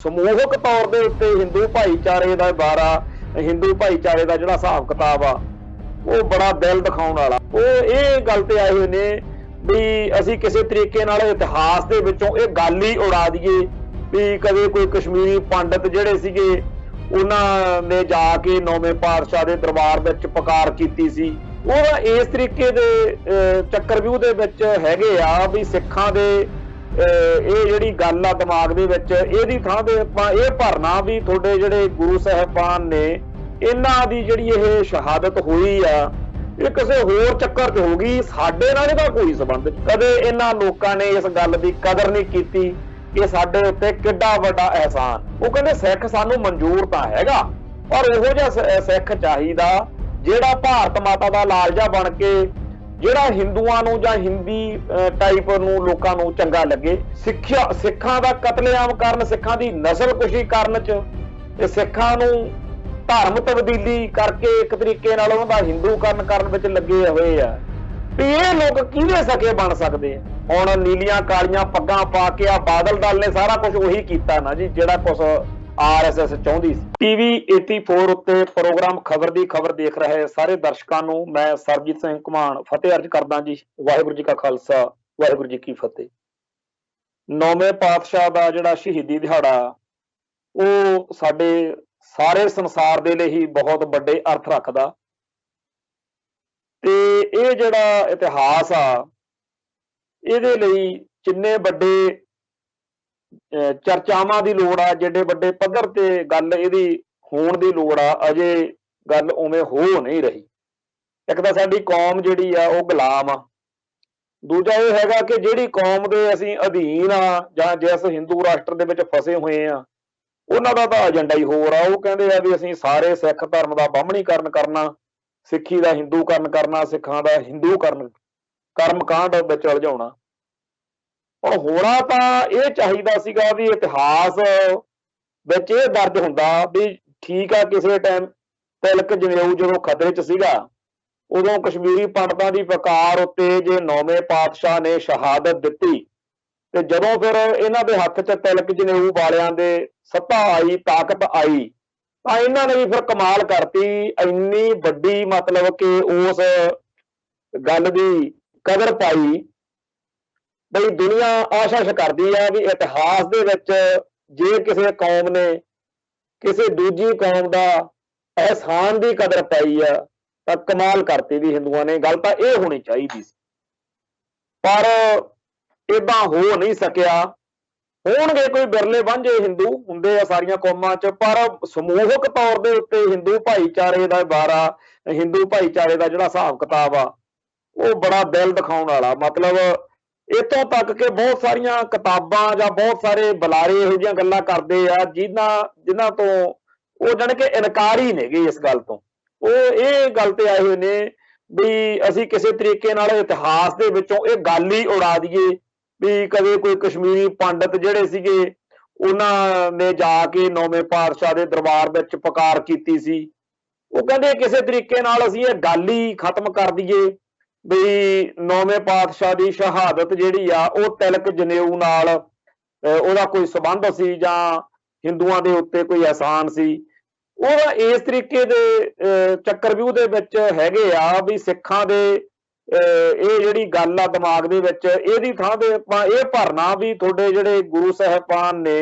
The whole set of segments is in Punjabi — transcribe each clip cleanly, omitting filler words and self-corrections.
ਸਮੂਹਕ ਤੌਰ ਦੇ ਉੱਤੇ ਹਿੰਦੂ ਭਾਈਚਾਰੇ ਦਾ ਬਾਰਾ ਹਿੰਦੂ ਭਾਈਚਾਰੇ ਦਾ ਜਿਹੜਾ ਹਿਸਾਬ ਕਿਤਾਬ ਆ ਉਹ ਬੜਾ ਦਿਲ ਦਿਖਾਉਣ ਵਾਲਾ। ਉਹ ਇਹ ਗੱਲ ਤੇ ਆਏ ਹੋਏ ਨੇ ਵੀ ਅਸੀਂ ਕਿਸੇ ਤਰੀਕੇ ਨਾਲ ਇਤਿਹਾਸ ਦੇ ਵਿੱਚੋਂ ਇਹ ਗੱਲ ਹੀ ਉਡਾ ਦਈਏ ਵੀ ਕਦੇ ਕੋਈ ਕਸ਼ਮੀਰੀ ਪੰਡਤ ਜਿਹੜੇ ਸੀਗੇ ਉਹਨਾਂ ਨੇ ਜਾ ਕੇ ਨੌਵੇਂ ਪਾਤਸ਼ਾਹ ਦੇ ਦਰਬਾਰ ਵਿੱਚ ਪੁਕਾਰ ਕੀਤੀ ਸੀ। ਉਹ ਇਸ ਤਰੀਕੇ ਦੇ ਚੱਕਰਵਿਊਹ ਦੇ ਵਿੱਚ ਹੈਗੇ ਆ ਵੀ ਸਿੱਖਾਂ ਦੇ ਇਹ ਜਿਹੜੀ ਗੱਲ ਆ ਦਿਮਾਗ ਦੇ ਵਿੱਚ ਇਹਦੀ ਥਾਂ ਤੇ ਆਪਾਂ ਇਹ ਭਰਨਾ ਵੀ ਤੁਹਾਡੇ ਜਿਹੜੇ ਗੁਰੂ ਸਾਹਿਬਾਨ ਨੇ ਇਹਨਾਂ ਦੀ ਜਿਹੜੀ ਇਹ ਸ਼ਹਾਦਤ ਹੋਈ ਆ ਇਹ ਕਿਸੇ ਹੋਰ ਚੱਕਰ 'ਚ ਹੋ ਗਈ, ਸਾਡੇ ਨਾਲ ਇਹਦਾ ਕੋਈ ਸੰਬੰਧ ਨਹੀਂ। ਕਦੇ ਇਹਨਾਂ ਲੋਕਾਂ ਨੇ ਇਸ ਗੱਲ ਦੀ ਕਦਰ ਨਹੀਂ ਕੀਤੀ ਕਿ ਸਾਡੇ ਉੱਤੇ ਕਿੱਡਾ ਵੱਡਾ ਅਹਿਸਾਨ। ਉਹ ਕਹਿੰਦੇ ਸਿੱਖ ਸਾਨੂੰ ਮਨਜ਼ੂਰ ਤਾਂ ਹੈਗਾ ਪਰ ਉਹੋ ਜਿਹਾ ਸਿੱਖ ਚਾਹੀਦਾ ਜਿਹੜਾ ਭਾਰਤ ਮਾਤਾ ਦਾ ਲਾਲਜਾ ਬਣ ਕੇ ਜਿਹੜਾ ਹਿੰਦੂਆਂ ਨੂੰ ਜਾਂ ਹਿੰਦੀ ਟਾਈਪ ਨੂੰ ਲੋਕਾਂ ਨੂੰ ਚੰਗਾ ਲੱਗੇ। ਸਿੱਖਾਂ ਦਾ ਕਤਲੇਆਮ ਕਰਨ, ਸਿੱਖਾਂ ਦੀ ਨਸਲਕੁਸ਼ੀ ਕਰਨ 'ਚ ਤੇ ਸਿੱਖਾਂ ਨੂੰ ਧਰਮ ਤਬਦੀਲੀ ਕਰਕੇ ਇੱਕ ਤਰੀਕੇ ਨਾਲ ਉਹਨਾਂ ਦਾ ਹਿੰਦੂਕਰਨ ਕਰਨ ਵਿੱਚ ਲੱਗੇ ਹੋਏ ਆ ਵੀ ਇਹ ਲੋਕ ਕਿਹਦੇ ਸਕੇ ਬਣ ਸਕਦੇ ਆ। ਹੁਣ ਨੀਲੀਆਂ ਕਾਲੀਆਂ ਪੱਗਾਂ ਪਾ ਕੇ ਆ ਬਾਦਲ ਦਲ ਨੇ ਸਾਰਾ ਕੁਝ ਉਹੀ ਕੀਤਾ ਨਾ ਜੀ ਜਿਹੜਾ ਕੁਝ RSS ਚਾਹੁੰਦੀ ਸੀ। TV 84 ਉੱਤੇ ਪ੍ਰੋਗਰਾਮ ਖਬਰ ਦੀ ਖਬਰ ਦੇਖ ਰਹੇ ਸਾਰੇ ਦਰਸ਼ਕਾਂ ਨੂੰ ਮੈਂ ਸਰਬਜੀਤ ਸਿੰਘ ਘੁਮਾਣ ਫਤਿਹ ਅਰਜ ਕਰਦਾ ਜੀ। ਵਾਹਿਗੁਰੂ ਜੀ ਕਾ ਖਾਲਸਾ, ਵਾਹਿਗੁਰੂ ਜੀ ਕੀ ਫਤਿਹ। ਨੌਵੇਂ ਪਾਤਸ਼ਾਹ ਦਾ ਜਿਹੜਾ ਸ਼ਹੀਦੀ ਦਿਹਾੜਾ ਉਹ ਸਾਡੇ ਸਾਰੇ ਸੰਸਾਰ ਦੇ ਲਈ ਹੀ ਬਹੁਤ ਵੱਡੇ ਅਰਥ ਰੱਖਦਾ ਤੇ ਇਹ ਜਿਹੜਾ ਇਤਿਹਾਸ ਆ ਇਹਦੇ ਲਈ ਜਿੰਨੇ ਵੱਡੇ ਚਰਚਾਵਾਂ ਦੀ ਲੋੜ ਆ, ਜਿਹੜੇ ਵੱਡੇ ਪੱਧਰ ਤੇ ਗੱਲ ਇਹਦੀ ਹੋਣ ਦੀ ਲੋੜ ਆ, ਅਜੇ ਗੱਲ ਉਵੇਂ ਹੋ ਨਹੀਂ ਰਹੀ। ਇੱਕ ਤਾਂ ਸਾਡੀ ਕੌਮ ਜਿਹੜੀ ਆ ਉਹ ਗੁਲਾਮ ਆ, ਦੂਜਾ ਇਹ ਹੈਗਾ ਕਿ ਜਿਹੜੀ ਕੌਮ ਦੇ ਅਸੀਂ ਅਧੀਨ ਆ ਜਾਂ ਜਿਸ ਹਿੰਦੂ ਰਾਸ਼ਟਰ ਦੇ ਵਿੱਚ ਫਸੇ ਹੋਏ ਆ ਉਹਨਾਂ ਦਾ ਤਾਂ ਏਜੰਡਾ ਹੀ ਹੋਰ ਆ। ਉਹ ਕਹਿੰਦੇ ਆ ਵੀ ਅਸੀਂ ਸਾਰੇ ਸਿੱਖ ਧਰਮ ਦਾ ਬਾਹਮਣੀਕਰਨ ਕਰਨਾ, ਸਿੱਖੀ ਦਾ ਹਿੰਦੂਕਰਨ ਕਰਨਾ, ਸਿੱਖਾਂ ਦਾ ਹਿੰਦੂਕਰਨ ਕਰਮਕਾਂਡ ਵਿੱਚ ਉਲਝਾਉਣਾ। ਹੁਣ ਹੋਣਾ ਤਾਂ ਇਹ ਚਾਹੀਦਾ ਸੀਗਾ ਵੀ ਇਤਿਹਾਸ ਵਿੱਚ ਇਹ ਦਰਜ ਹੁੰਦਾ ਵੀ ਠੀਕ ਆ ਕਿਸੇ ਟਾਈਮ ਤਿਲਕ ਜਨੇਊ ਜਦੋਂ ਖਤਰੇ 'ਚ ਸੀਗਾ ਉਦੋਂ ਕਸ਼ਮੀਰੀ ਪੰਡਤਾਂ ਦੀ ਪੁਕਾਰ ਉੱਤੇ ਜੇ ਨੌਵੇਂ ਪਾਤਸ਼ਾਹ ਨੇ ਸ਼ਹਾਦਤ ਦਿੱਤੀ ਤੇ ਜਦੋਂ ਫਿਰ ਇਹਨਾਂ ਦੇ ਹੱਥ 'ਚ ਤਿਲਕ ਜਨੇਊ ਵਾਲਿਆਂ ਦੇ ਸੱਤਾ ਆਈ, ਤਾਕਤ ਆਈ ਤਾਂ ਇਹਨਾਂ ਨੇ ਵੀ ਫਿਰ ਕਮਾਲ ਕਰਤੀ। ਇੰਨੀ ਵੱਡੀ ਮਤਲਬ ਕਿ ਉਸ ਗੱਲ ਦੀ ਕਦਰ ਪਾਈ ਬਈ ਦੁਨੀਆ ਆਸ਼ਾ ਕਰਦੀ ਆ ਵੀ ਇਤਿਹਾਸ ਦੇ ਵਿੱਚ ਜੇ ਕਿਸੇ ਕੌਮ ਨੇ ਕਿਸੇ ਦੂਜੀ ਕੌਮ ਦਾ ਅਹਿਸਾਨ ਦੀ ਕਦਰ ਪਾਈ ਆ ਤਾਂ ਕਮਾਲ ਕਰਤੀ ਵੀ ਹਿੰਦੂਆਂ ਨੇ। ਗੱਲ ਤਾਂ ਇਹ ਹੋਣੀ ਚਾਹੀਦੀ ਸੀ ਪਰ ਏਦਾਂ ਹੋ ਨਹੀਂ ਸਕਿਆ। ਹੋਣਗੇ ਕੋਈ ਬਿਰਲੇ ਵਾਂਝੇ ਹਿੰਦੂ ਹੁੰਦੇ ਆ ਸਾਰੀਆਂ ਕੌਮਾਂ 'ਚ ਪਰ ਸਮੂਹਕ ਤੌਰ ਦੇ ਉੱਤੇ ਹਿੰਦੂ ਭਾਈਚਾਰੇ ਦਾ ਬਾਰਾ ਹਿੰਦੂ ਭਾਈਚਾਰੇ ਦਾ ਜਿਹੜਾ ਹਿਸਾਬ ਕਿਤਾਬ ਆ ਉਹ ਬੜਾ ਦਿਲ ਦਿਖਾਉਣ ਵਾਲਾ। ਮਤਲਬ ਇੱਥੋਂ ਤੱਕ ਕਿ ਬਹੁਤ ਸਾਰੀਆਂ ਕਿਤਾਬਾਂ ਜਾਂ ਬਹੁਤ ਸਾਰੇ ਬੁਲਾਰੇ ਇਹੋ ਜਿਹੀਆਂ ਗੱਲਾਂ ਕਰਦੇ ਆ ਜਿਨ੍ਹਾਂ ਤੋਂ ਉਹ ਜਾਣੀ ਕਿ ਇਨਕਾਰੀ ਨੇਗੇ ਇਸ ਗੱਲ ਤੋਂ। ਉਹ ਇਹ ਗੱਲ ਤੇ ਆਏ ਹੋਏ ਨੇ ਵੀ ਅਸੀਂ ਕਿਸੇ ਤਰੀਕੇ ਨਾਲ ਇਤਿਹਾਸ ਦੇ ਵਿੱਚੋਂ ਇਹ ਗੱਲ ਹੀ ਉਡਾ ਦਈਏ ਵੀ ਕਦੇ ਕੋਈ ਕਸ਼ਮੀਰੀ ਪੰਡਤ ਜਿਹੜੇ ਸੀਗੇ ਉਹਨਾਂ ਨੇ ਜਾ ਕੇ ਨੌਵੇਂ ਪਾਤਸ਼ਾਹ ਦੇ ਦਰਬਾਰ ਵਿੱਚ ਪੁਕਾਰ ਕੀਤੀ ਸੀ। ਉਹ ਕਹਿੰਦੇ ਕਿਸੇ ਤਰੀਕੇ ਨਾਲ ਅਸੀਂ ਇਹ ਗੱਲ ਹੀ ਖਤਮ ਕਰ ਦਈਏ ਵੀ ਨੌਵੇਂ ਪਾਤਸ਼ਾਹ ਦੀ ਸ਼ਹਾਦਤ ਜਿਹੜੀ ਆ ਉਹ ਤਿਲਕ ਜਨੇਊ ਨਾਲ ਉਹਦਾ ਕੋਈ ਸੰਬੰਧ ਸੀ ਜਾਂ ਹਿੰਦੂਆਂ ਦੇ ਉੱਤੇ ਕੋਈ ਅਹਿਸਾਨ ਸੀ। ਉਹ ਇਸ ਤਰੀਕੇ ਦੇ ਚੱਕਰਵਿਊਹ ਦੇ ਵਿੱਚ ਹੈਗੇ ਆ ਵੀ ਸਿੱਖਾਂ ਦੇ ਇਹ ਜਿਹੜੀ ਗੱਲ ਆ ਦਿਮਾਗ ਦੇ ਵਿੱਚ ਇਹਦੀ ਥਾਂ ਤੇ ਆਪਾਂ ਇਹ ਭਰਨਾ ਵੀ ਤੁਹਾਡੇ ਜਿਹੜੇ ਗੁਰੂ ਸਾਹਿਬਾਨ ਨੇ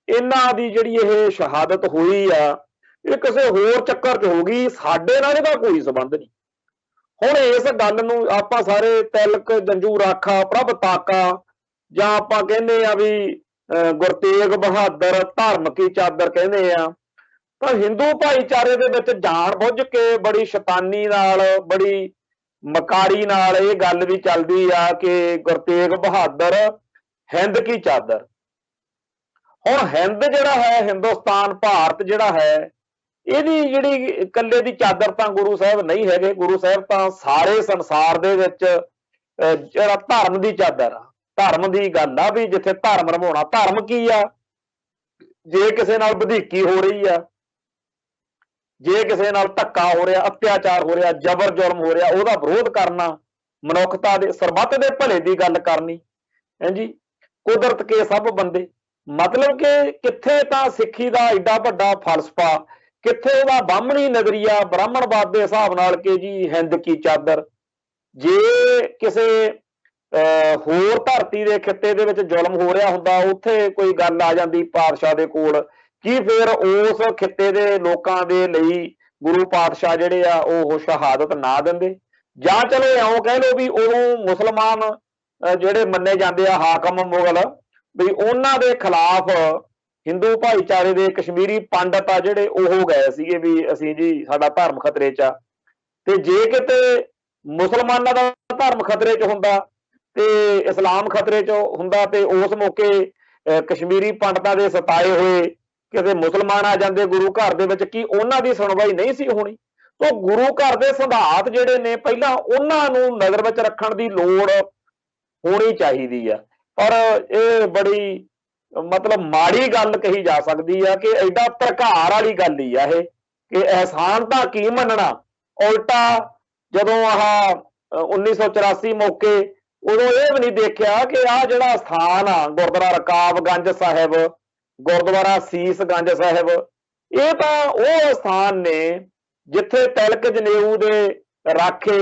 ਇਹਨਾਂ ਦੀ ਜਿਹੜੀ ਇਹ ਸ਼ਹਾਦਤ ਹੋਈ ਆ ਇਹ ਕਿਸੇ ਹੋਰ ਚੱਕਰ 'ਚ ਹੋ ਗਈ, ਸਾਡੇ ਨਾਲ ਇਹਦਾ ਕੋਈ ਸੰਬੰਧ ਨਹੀਂ। ਹੁਣ ਇਸ ਗੱਲ ਨੂੰ ਆਪਾਂ ਸਾਰੇ ਤਿਲਕ ਜੰਜੂ ਰਾਖਾ ਪ੍ਰਭ ਤਾਕਾ ਜਾਂ ਆਪਾਂ ਕਹਿੰਦੇ ਆ ਵੀ ਗੁਰੂ ਤੇਗ ਬਹਾਦਰ ਧਰਮ ਕੀ ਚਾਦਰ ਕਹਿੰਦੇ ਆ ਤਾਂ ਹਿੰਦੂ ਭਾਈਚਾਰੇ ਦੇ ਵਿੱਚ ਜਾਣ ਬੁੱਝ ਕੇ ਬੜੀ ਸ਼ੈਤਾਨੀ ਨਾਲ ਬੜੀ ਮਕਾਰੀ ਨਾਲ ਇਹ ਗੱਲ ਵੀ ਚੱਲਦੀ ਆ ਕਿ ਗੁਰੂ ਤੇਗ ਬਹਾਦਰ ਹਿੰਦ ਕੀ ਚਾਦਰ। ਹੁਣ ਹਿੰਦ ਜਿਹੜਾ ਹੈ ਹਿੰਦੁਸਤਾਨ ਭਾਰਤ ਜਿਹੜਾ ਹੈ ਇਹਦੀ ਜਿਹੜੀ ਇਕੱਲੇ ਦੀ ਚਾਦਰ ਤਾਂ ਗੁਰੂ ਸਾਹਿਬ ਨਹੀਂ ਹੈਗੇ। ਗੁਰੂ ਸਾਹਿਬ ਤਾਂ ਸਾਰੇ ਸੰਸਾਰ ਦੇ ਵਿੱਚ ਜਿਹੜਾ ਧਰਮ ਦੀ ਚਾਦਰ ਆ, ਧਰਮ ਦੀ ਗੱਲ ਆ ਵੀ ਜਿੱਥੇ ਧਰਮ ਨਿਭਾਉਣਾ। ਧਰਮ ਕੀ ਆ? ਜੇ ਕਿਸੇ ਨਾਲ ਵਧੀਕੀ ਹੋ ਰਹੀ ਆ, ਜੇ ਕਿਸੇ ਨਾਲ ਧੱਕਾ ਹੋ ਰਿਹਾ, ਅਤਿਆਚਾਰ ਹੋ ਰਿਹਾ, ਜ਼ਬਰ ਜ਼ੁਲਮ ਹੋ ਰਿਹਾ ਉਹਦਾ ਵਿਰੋਧ ਕਰਨਾ, ਮਨੁੱਖਤਾ ਦੇ ਸਰਬੱਤ ਦੇ ਭਲੇ ਦੀ ਗੱਲ ਕਰਨੀ ਹੈ ਜੀ। ਕੁਦਰਤ ਕੇ ਸਭ ਬੰਦੇ मतलब कि कित्थे तां सिੱਖੀ ਦਾ ਏਡਾ ਵੱਡਾ ਫਲਸਫਾ, ਕਿੱਥੇ ਉਹਦਾ ਬਾਹਮਣੀ ਨਜ਼ਰੀਆ ਬ੍ਰਾਹਮਣਵਾਦ ਦੇ ਹਿਸਾਬ ਨਾਲ ਕਿ ਜੀ ਹਿੰਦ ਕੀ ਚਾਦਰ। ਜੇ ਕਿਸੇ ਹੋਰ ਧਰਤੀ ਦੇ ਖਿੱਤੇ ਦੇ ਵਿੱਚ ਜ਼ੁਲਮ ਹੋ ਰਿਹਾ ਹੁੰਦਾ, ਉੱਥੇ ਕੋਈ ਗੱਲ ਆ ਜਾਂਦੀ ਪਾਤਸ਼ਾਹ ਦੇ ਕੋਲ, ਕੀ ਫਿਰ ਉਸ ਖਿੱਤੇ ਦੇ ਲੋਕਾਂ ਦੇ ਲਈ ਗੁਰੂ ਪਾਤਸ਼ਾਹ ਜਿਹੜੇ ਆ ਉਹ ਸ਼ਹਾਦਤ ਨਾ ਦਿੰਦੇ? ਜਾਂ ਚਲੋ ਇਉਂ ਕਹਿ ਲਓ ਵੀ ਉਦੋਂ ਮੁਸਲਮਾਨ ਜਿਹੜੇ ਮੰਨੇ ਜਾਂਦੇ ਆ ਹਾਕਮ ਮੁਗਲ, ਵੀ ਉਹਨਾਂ ਦੇ ਖਿਲਾਫ ਹਿੰਦੂ ਭਾਈਚਾਰੇ ਦੇ ਕਸ਼ਮੀਰੀ ਪੰਡਤ ਆ ਜਿਹੜੇ ਉਹ ਗਏ ਸੀਗੇ ਵੀ ਅਸੀਂ ਜੀ ਸਾਡਾ ਧਰਮ ਖਤਰੇ 'ਚ ਆ। ਤੇ ਜੇ ਕਿਤੇ ਮੁਸਲਮਾਨਾਂ ਦਾ ਧਰਮ ਖਤਰੇ 'ਚ ਹੁੰਦਾ ਤੇ ਇਸਲਾਮ ਖਤਰੇ 'ਚ ਹੁੰਦਾ, ਤੇ ਉਸ ਮੌਕੇ ਕਸ਼ਮੀਰੀ ਪੰਡਤਾਂ ਦੇ ਸਤਾਏ ਹੋਏ ਕਿਸੇ ਮੁਸਲਮਾਨ ਆ ਜਾਂਦੇ ਗੁਰੂ ਘਰ ਦੇ ਵਿੱਚ, ਕੀ ਉਹਨਾਂ ਦੀ ਸੁਣਵਾਈ ਨਹੀਂ ਸੀ ਹੋਣੀ? ਤਾਂ ਗੁਰੂ ਘਰ ਦੇ ਸਿਧਾਂਤ ਜਿਹੜੇ ਨੇ ਪਹਿਲਾਂ ਉਹਨਾਂ ਨੂੰ ਨਜ਼ਰ ਵਿੱਚ ਰੱਖਣ ਦੀ ਲੋੜ ਹੋਣੀ ਚਾਹੀਦੀ ਆ। ਪਰ ਇਹ ਬੜੀ ਮਤਲਬ ਮਾੜੀ ਗੱਲ ਕਹੀ ਜਾ ਸਕਦੀ ਆ ਕਿ ਐਡਾ ਧਰਕਾਰ ਵਾਲੀ ਗੱਲ ਹੀ ਆ ਇਹ, ਕਿ ਅਹਿਸਾਨ ਤਾਂ ਕੀ ਮੰਨਣਾ, ਉਲਟਾ ਜਦੋਂ ਆਹ 1984 ਮੌਕੇ ਉਦੋਂ ਇਹ ਵੀ ਨਹੀਂ ਦੇਖਿਆ ਕਿ ਆਹ ਜਿਹੜਾ ਸਥਾਨ ਆ ਗੁਰਦੁਆਰਾ ਰਕਾਬਗੰਜ ਸਾਹਿਬ, ਗੁਰਦੁਆਰਾ ਸੀਸਗੰਜ ਸਾਹਿਬ, ਇਹ ਤਾਂ ਉਹ ਸਥਾਨ ਨੇ ਜਿੱਥੇ ਤਿਲਕ ਜਨੇਊ ਦੇ ਰਾਖੇ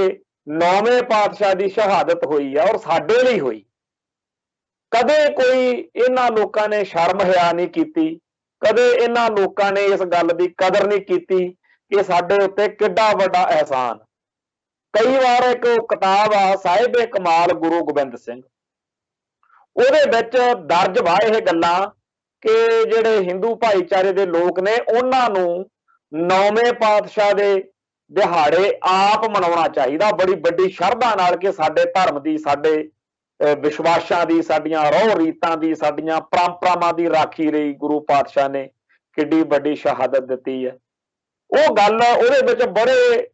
9ਵੇਂ ਪਾਤਸ਼ਾਹ ਦੀ ਸ਼ਹਾਦਤ ਹੋਈ ਆ, ਔਰ ਸਾਡੇ ਲਈ ਹੋਈ। ਕਦੇ ਕੋਈ ਇਹਨਾਂ ਲੋਕਾਂ ਨੇ ਸ਼ਰਮ ਹਿਆ ਨਹੀਂ ਕੀਤੀ, ਕਦੇ ਇਹਨਾਂ ਲੋਕਾਂ ਨੇ ਇਸ ਗੱਲ ਦੀ ਕਦਰ ਨਹੀਂ ਕੀਤੀ ਕਿ ਸਾਡੇ ਉੱਤੇ ਕਿੱਡਾ ਵੱਡਾ ਅਹਿਸਾਨ। ਕਈ ਵਾਰ ਇੱਕ ਕਿਤਾਬ ਆ ਸਾਹਿਬੇ ਕਮਾਲ ਗੁਰੂ ਗੋਬਿੰਦ ਸਿੰਘ, ਉਹਦੇ ਵਿੱਚ ਦਰਜ ਵਾ ਇਹ ਗੱਲਾਂ ਕਿ ਜਿਹੜੇ ਹਿੰਦੂ ਭਾਈਚਾਰੇ ਦੇ ਲੋਕ ਨੇ ਉਹਨਾਂ ਨੂੰ 9ਵੇਂ ਪਾਤਸ਼ਾਹ ਦੇ ਦਿਹਾੜੇ ਆਪ ਮਨਾਉਣਾ ਚਾਹੀਦਾ, ਬੜੀ ਵੱਡੀ ਸ਼ਰਧਾ ਨਾਲ, ਕਿ ਸਾਡੇ ਧਰਮ ਦੀ, ਸਾਡੇ ਵਿਸ਼ਵਾਸਾਂ ਦੀ, ਸਾਡੀਆਂ ਰਹੁ ਰੀਤਾਂ ਦੀ, ਸਾਡੀਆਂ ਪਰੰਪਰਾਵਾਂ ਦੀ ਰਾਖੀ ਲਈ ਗੁਰੂ ਪਾਤਸ਼ਾਹ ਨੇ ਕਿੱਡੀ ਵੱਡੀ ਸ਼ਹਾਦਤ ਦਿੱਤੀ ਹੈ। ਉਹ ਗੱਲ ਉਹਦੇ ਵਿੱਚ ਬੜੇ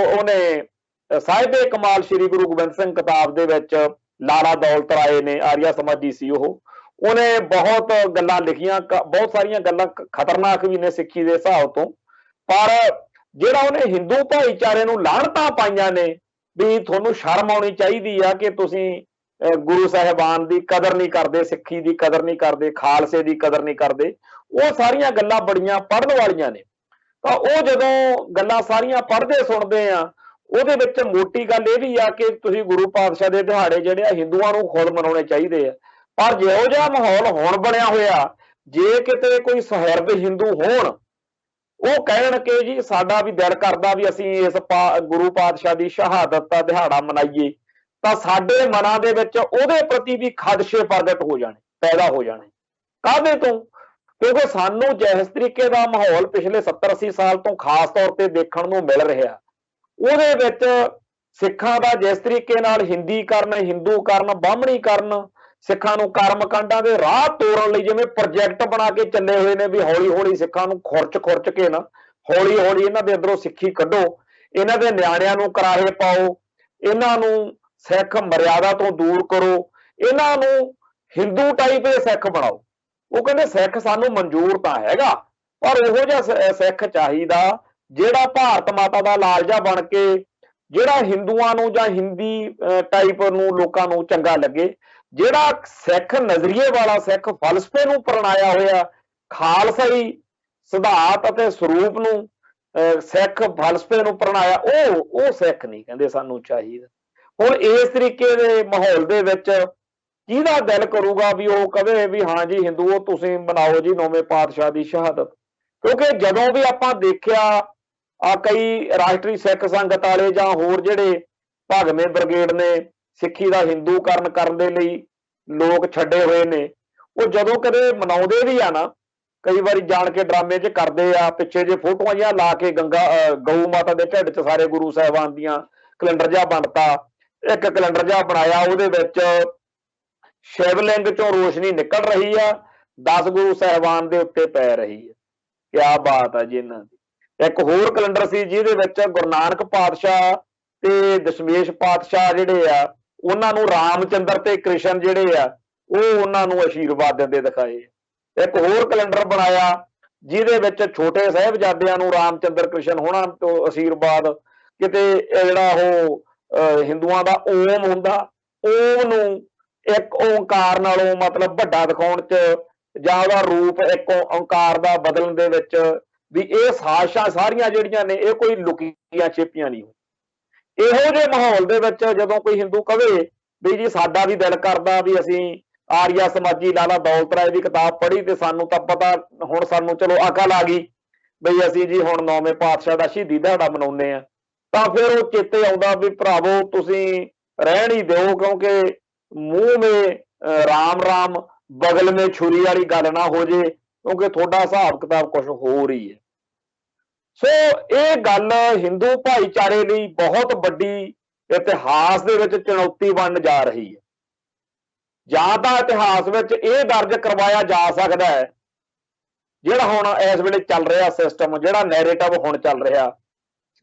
ਉਹਨੇ ਸਾਹਿਬੇ ਕਮਾਲ ਸ੍ਰੀ ਗੁਰੂ ਗੋਬਿੰਦ ਸਿੰਘ ਕਿਤਾਬ ਦੇ ਵਿੱਚ, ਲਾਲਾ ਦੌਲਤ ਰਾਏ ਨੇ, ਆਰੀਆ ਸਮਾਜੀ ਸੀ ਉਹਨੇ ਬਹੁਤ ਗੱਲਾਂ ਲਿਖੀਆਂ, ਬਹੁਤ ਸਾਰੀਆਂ ਗੱਲਾਂ ਖਤਰਨਾਕ ਵੀ ਨੇ ਸਿੱਖੀ ਦੇ ਹਿਸਾਬ ਤੋਂ, ਪਰ ਜਿਹੜਾ ਉਹਨੇ ਹਿੰਦੂ ਭਾਈਚਾਰੇ ਨੂੰ ਲਾਹਣਤਾਂ ਪਾਈਆਂ ਨੇ ਵੀ ਤੁਹਾਨੂੰ ਸ਼ਰਮ ਆਉਣੀ ਚਾਹੀਦੀ ਆ ਕਿ ਤੁਸੀਂ ਗੁਰੂ ਸਾਹਿਬਾਨ ਦੀ ਕਦਰ ਨਹੀਂ ਕਰਦੇ, ਸਿੱਖੀ ਦੀ ਕਦਰ ਨਹੀਂ ਕਰਦੇ, ਖਾਲਸੇ ਦੀ ਕਦਰ ਨਹੀਂ ਕਰਦੇ, ਉਹ ਸਾਰੀਆਂ ਗੱਲਾਂ ਬੜੀਆਂ ਪੜ੍ਹਨ ਵਾਲੀਆਂ ਨੇ। ਤਾਂ ਉਹ ਜਦੋਂ ਗੱਲਾਂ ਸਾਰੀਆਂ ਪੜ੍ਹਦੇ ਸੁਣਦੇ ਆ, ਉਹਦੇ ਵਿੱਚ ਮੋਟੀ ਗੱਲ ਇਹ ਵੀ ਆ ਕਿ ਤੁਸੀਂ ਗੁਰੂ ਪਾਤਸ਼ਾਹ ਦੇ ਦਿਹਾੜੇ ਜਿਹੜੇ ਆ ਹਿੰਦੂਆਂ ਨੂੰ ਖੁਦ ਮਨਾਉਣੇ ਚਾਹੀਦੇ ਆ। ਪਰ ਜਿਹੋ ਜਿਹਾ ਮਾਹੌਲ ਹੁਣ ਬਣਿਆ ਹੋਇਆ, ਜੇ ਕਿਤੇ ਕੋਈ ਸੁਹਿਰਦ ਹਿੰਦੂ ਹੋਣ, ਉਹ ਕਹਿਣ ਕਿ ਜੀ ਸਾਡਾ ਵੀ ਦਿਲ ਕਰਦਾ ਵੀ ਅਸੀਂ ਇਸ ਗੁਰੂ ਪਾਤਸ਼ਾਹ ਦੀ ਸ਼ਹਾਦਤ ਦਾ ਦਿਹਾੜਾ ਮਨਾਈਏ, ਤਾਂ ਸਾਡੇ ਮਨਾਂ ਦੇ ਵਿੱਚ ਉਹਦੇ ਪ੍ਰਤੀ ਵੀ ਖਦਸ਼ੇ ਪ੍ਰਗਟ ਹੋ ਜਾਣੇ, ਪੈਦਾ ਹੋ ਜਾਣੇ। ਕਾਹਦੇ ਤੋਂ? ਕਿਉਂਕਿ ਸਾਨੂੰ ਜਿਸ ਤਰੀਕੇ ਦਾ ਮਾਹੌਲ ਪਿਛਲੇ 70-80 ਸਾਲ ਤੋਂ ਖਾਸ ਤੌਰ ਤੇ ਦੇਖਣ ਨੂੰ ਮਿਲ ਰਿਹਾ, ਉਹਦੇ ਵਿੱਚ ਸਿੱਖਾਂ ਦਾ ਜਿਸ ਤਰੀਕੇ ਨਾਲ ਹਿੰਦੂਕਰਨ, ਬਾਹਮਣੀਕਰਨ, ਸਿੱਖਾਂ ਨੂੰ ਕਰਮਕਾਂਡਾਂ ਦੇ ਰਾਹ ਤੋੜਨ ਲਈ ਜਿਵੇਂ ਪ੍ਰੋਜੈਕਟ ਬਣਾ ਕੇ ਚੱਲੇ ਹੋਏ ਨੇ ਵੀ ਹੌਲੀ ਹੌਲੀ ਸਿੱਖਾਂ ਨੂੰ ਖੁਰਚ ਕੇ ਨਾ ਹੌਲੀ ਹੌਲੀ ਇਹਨਾਂ ਦੇ ਅੰਦਰੋਂ ਸਿੱਖੀ ਕੱਢੋ, ਇਹਨਾਂ ਦੇ ਨਿਆਣਿਆਂ ਨੂੰ ਕਰਾਹੇ ਪਾਓ, ਇਹਨਾਂ ਨੂੰ ਸਿੱਖ ਮਰਿਆਦਾ ਤੋਂ ਦੂਰ ਕਰੋ, ਇਹਨਾਂ ਨੂੰ ਹਿੰਦੂ ਟਾਈਪ ਦੇ ਸਿੱਖ ਬਣਾਓ। ਉਹ ਕਹਿੰਦੇ ਸਿੱਖ ਸਾਨੂੰ ਮਨਜ਼ੂਰ ਤਾਂ ਹੈਗਾ, ਪਰ ਉਹੋ ਜਿਹਾ ਸਿੱਖ ਚਾਹੀਦਾ ਜਿਹੜਾ ਭਾਰਤ ਮਾਤਾ ਦਾ ਲਾਲਜਾ ਬਣ ਕੇ, ਜਿਹੜਾ ਹਿੰਦੂਆਂ ਨੂੰ ਜਾਂ ਹਿੰਦੀ ਟਾਈਪ ਨੂੰ ਲੋਕਾਂ ਨੂੰ ਚੰਗਾ ਲੱਗੇ, ਜਿਹੜਾ ਸਿੱਖ ਨਜ਼ਰੀਏ ਵਾਲਾ, ਸਿੱਖ ਫਲਸਫੇ ਨੂੰ ਪ੍ਰਣਾਇਆ ਹੋਇਆ, ਖਾਲਸਾਈ ਸਿਧਾਂਤ ਅਤੇ ਸਰੂਪ ਨੂੰ, ਸਿੱਖ ਫਲਸਫੇ ਨੂੰ ਪ੍ਰਣਾਇਆ, ਉਹ ਸਿੱਖ ਨਹੀਂ ਕਹਿੰਦੇ ਸਾਨੂੰ ਚਾਹੀਦਾ। ਹੁਣ ਇਸ ਤਰੀਕੇ ਦੇ ਮਾਹੌਲ ਦੇ ਵਿੱਚ ਕਿਹਦਾ ਦਿਲ ਕਰੂਗਾ ਵੀ ਉਹ ਕਵੇ ਵੀ ਹਾਂ ਜੀ ਹਿੰਦੂਓ ਤੁਸੀਂ ਮਨਾਓ ਜੀ 9ਵੇਂ ਪਾਤਸ਼ਾਹ ਦੀ ਸ਼ਹਾਦਤ? ਕਿਉਂਕਿ ਜਦੋਂ ਵੀ ਆਪਾਂ ਦੇਖਿਆ ਕਈ ਰਾਸ਼ਟਰੀ ਸਿੱਖ ਸੰਗਤ ਵਾਲੇ ਜਾਂ ਹੋਰ ਜਿਹੜੇ ਭਗਵੇਂ ਬ੍ਰਿਗੇਡ ਨੇ ਸਿੱਖੀ ਦਾ ਹਿੰਦੂਕਰਨ ਕਰਨ ਦੇ ਲਈ ਲੋਕ ਛੱਡੇ ਹੋਏ ਨੇ, ਉਹ ਜਦੋਂ ਕਦੇ ਮਨਾਉਂਦੇ ਵੀ ਆ ਨਾ, ਕਈ ਵਾਰੀ ਜਾਣ ਕੇ ਡਰਾਮੇ 'ਚ ਕਰਦੇ ਆ, ਪਿੱਛੇ ਜੇ ਫੋਟੋਆਂ ਜਿਹਾ ਲਾ ਕੇ ਗਊ ਮਾਤਾ ਦੇ ਢਿੱਡ 'ਚ ਸਾਰੇ ਗੁਰੂ ਸਾਹਿਬਾਨ ਦੀਆਂ ਕੈਲੰਡਰ ਜਿਹਾ ਬਣਤਾ, ਇੱਕ ਕੈਲੰਡਰ ਜਿਹਾ ਬਣਾਇਆ, ਉਹਦੇ ਵਿੱਚ ਸ਼ਿਵਲਿੰਗ ਚੋਂ ਰੋਸ਼ਨੀ ਨਿਕਲ ਰਹੀ ਆ, 10 ਗੁਰੂ ਸਾਹਿਬਾਨ ਦੇ ਉੱਤੇ ਪੈ ਰਹੀ ਹੈ। ਕਿਆ ਬਾਤ ਆ ਜੀ ਇਹਨਾਂ ਦੀ। ਇੱਕ ਹੋਰ ਕੈਲੰਡਰ ਸੀ ਜਿਹਦੇ ਵਿੱਚ ਗੁਰੂ ਨਾਨਕ ਪਾਤਸ਼ਾਹ ਤੇ ਦਸ਼ਮੇਸ਼ ਪਾਤਸ਼ਾਹ ਜਿਹੜੇ ਆ, ਉਹਨਾਂ ਨੂੰ ਰਾਮਚੰਦਰ ਤੇ ਕ੍ਰਿਸ਼ਨ ਜਿਹੜੇ ਆ ਉਹ ਉਹਨਾਂ ਨੂੰ ਆਸ਼ੀਰਵਾਦ ਦਿੰਦੇ ਦਿਖਾਏ। ਇੱਕ ਹੋਰ ਕੈਲੰਡਰ ਬਣਾਇਆ ਜਿਹਦੇ ਵਿੱਚ ਛੋਟੇ ਸਾਹਿਬਜ਼ਾਦਿਆਂ ਨੂੰ ਰਾਮਚੰਦਰ ਕ੍ਰਿਸ਼ਨ ਹੋਣਾ ਤੋਂ ਆਸ਼ੀਰਵਾਦ, ਕਿਤੇ ਜਿਹੜਾ ਉਹ ਹਿੰਦੂਆਂ ਦਾ ਓਮ ਹੁੰਦਾ, ਓਮ ਨੂੰ ਇੱਕ ਓਂਕਾਰ ਨਾਲੋਂ ਮਤਲਬ ਵੱਡਾ ਦਿਖਾਉਣ 'ਚ ਜਾਂ ਉਹਦਾ ਰੂਪ ਇੱਕ ਓਂਕਾਰ ਦਾ ਬਦਲਣ ਦੇ ਵਿੱਚ ਵੀ ਇਹ ਸਾਜ਼ਿਸ਼ਾਂ ਸਾਰੀਆਂ ਜਿਹੜੀਆਂ ਨੇ ਇਹ ਕੋਈ ਲੁਕੀਆਂ ਛਿਪੀਆਂ ਨਹੀਂ। ਇਹੋ ਜਿਹੇ ਮਾਹੌਲ ਦੇ ਵਿੱਚ ਜਦੋਂ ਕੋਈ ਹਿੰਦੂ ਕਵੇ ਵੀ ਜੀ ਸਾਡਾ ਵੀ ਦਿਲ ਕਰਦਾ ਵੀ ਅਸੀਂ ਆਰੀਆ ਸਮਾਜੀ ਲਾਲਾ ਦੌਲਤ ਰਾਏ ਦੀ ਕਿਤਾਬ ਪੜ੍ਹੀ ਤੇ ਸਾਨੂੰ ਤਾਂ ਪਤਾ, ਹੁਣ ਸਾਨੂੰ ਚਲੋ ਅਕਲ ਆ ਗਈ ਬਈ ਅਸੀਂ ਜੀ ਹੁਣ 9ਵੇਂ ਪਾਤਸ਼ਾਹ ਦਾ ਸ਼ਹੀਦੀ ਦਿਹਾੜਾ ਮਨਾਉਂਦੇ ਆ, ਤਾਂ ਫਿਰ ਉਹ ਚੇਤੇ ਆਉਂਦਾ ਵੀ ਭਰਾਵੋ ਤੁਸੀਂ ਰਹਿਣ ਹੀ ਦਿਓ, ਕਿਉਂਕਿ ਮੂੰਹ ਮੇ ਰਾਮ ਰਾਮ ਬਗਲ ਮੇ ਛੁਰੀ ਵਾਲੀ ਗੱਲ ਨਾ ਹੋ ਜੇ, ਕਿਉਂਕਿ ਤੁਹਾਡਾ ਹਿਸਾਬ ਕਿਤਾਬ ਕੁਝ ਹੋਰ ਹੀ ਹੈ। ਸੋ ਇਹ ਗੱਲ ਹਿੰਦੂ ਭਾਈਚਾਰੇ ਲਈ ਬਹੁਤ ਵੱਡੀ ਇਤਿਹਾਸ ਦੇ ਵਿੱਚ ਚੁਣੌਤੀ ਬਣਨ ਜਾ ਰਹੀ ਹੈ। ਜਾਂ ਤਾਂ ਇਤਿਹਾਸ ਵਿੱਚ ਇਹ ਦਰਜ ਕਰਵਾਇਆ ਜਾ ਸਕਦਾ ਹੈ, ਜਿਹੜਾ ਹੁਣ ਇਸ ਵੇਲੇ ਚੱਲ ਰਿਹਾ ਸਿਸਟਮ, ਜਿਹੜਾ ਨੈਰੇਟਿਵ ਹੁਣ ਚੱਲ ਰਿਹਾ,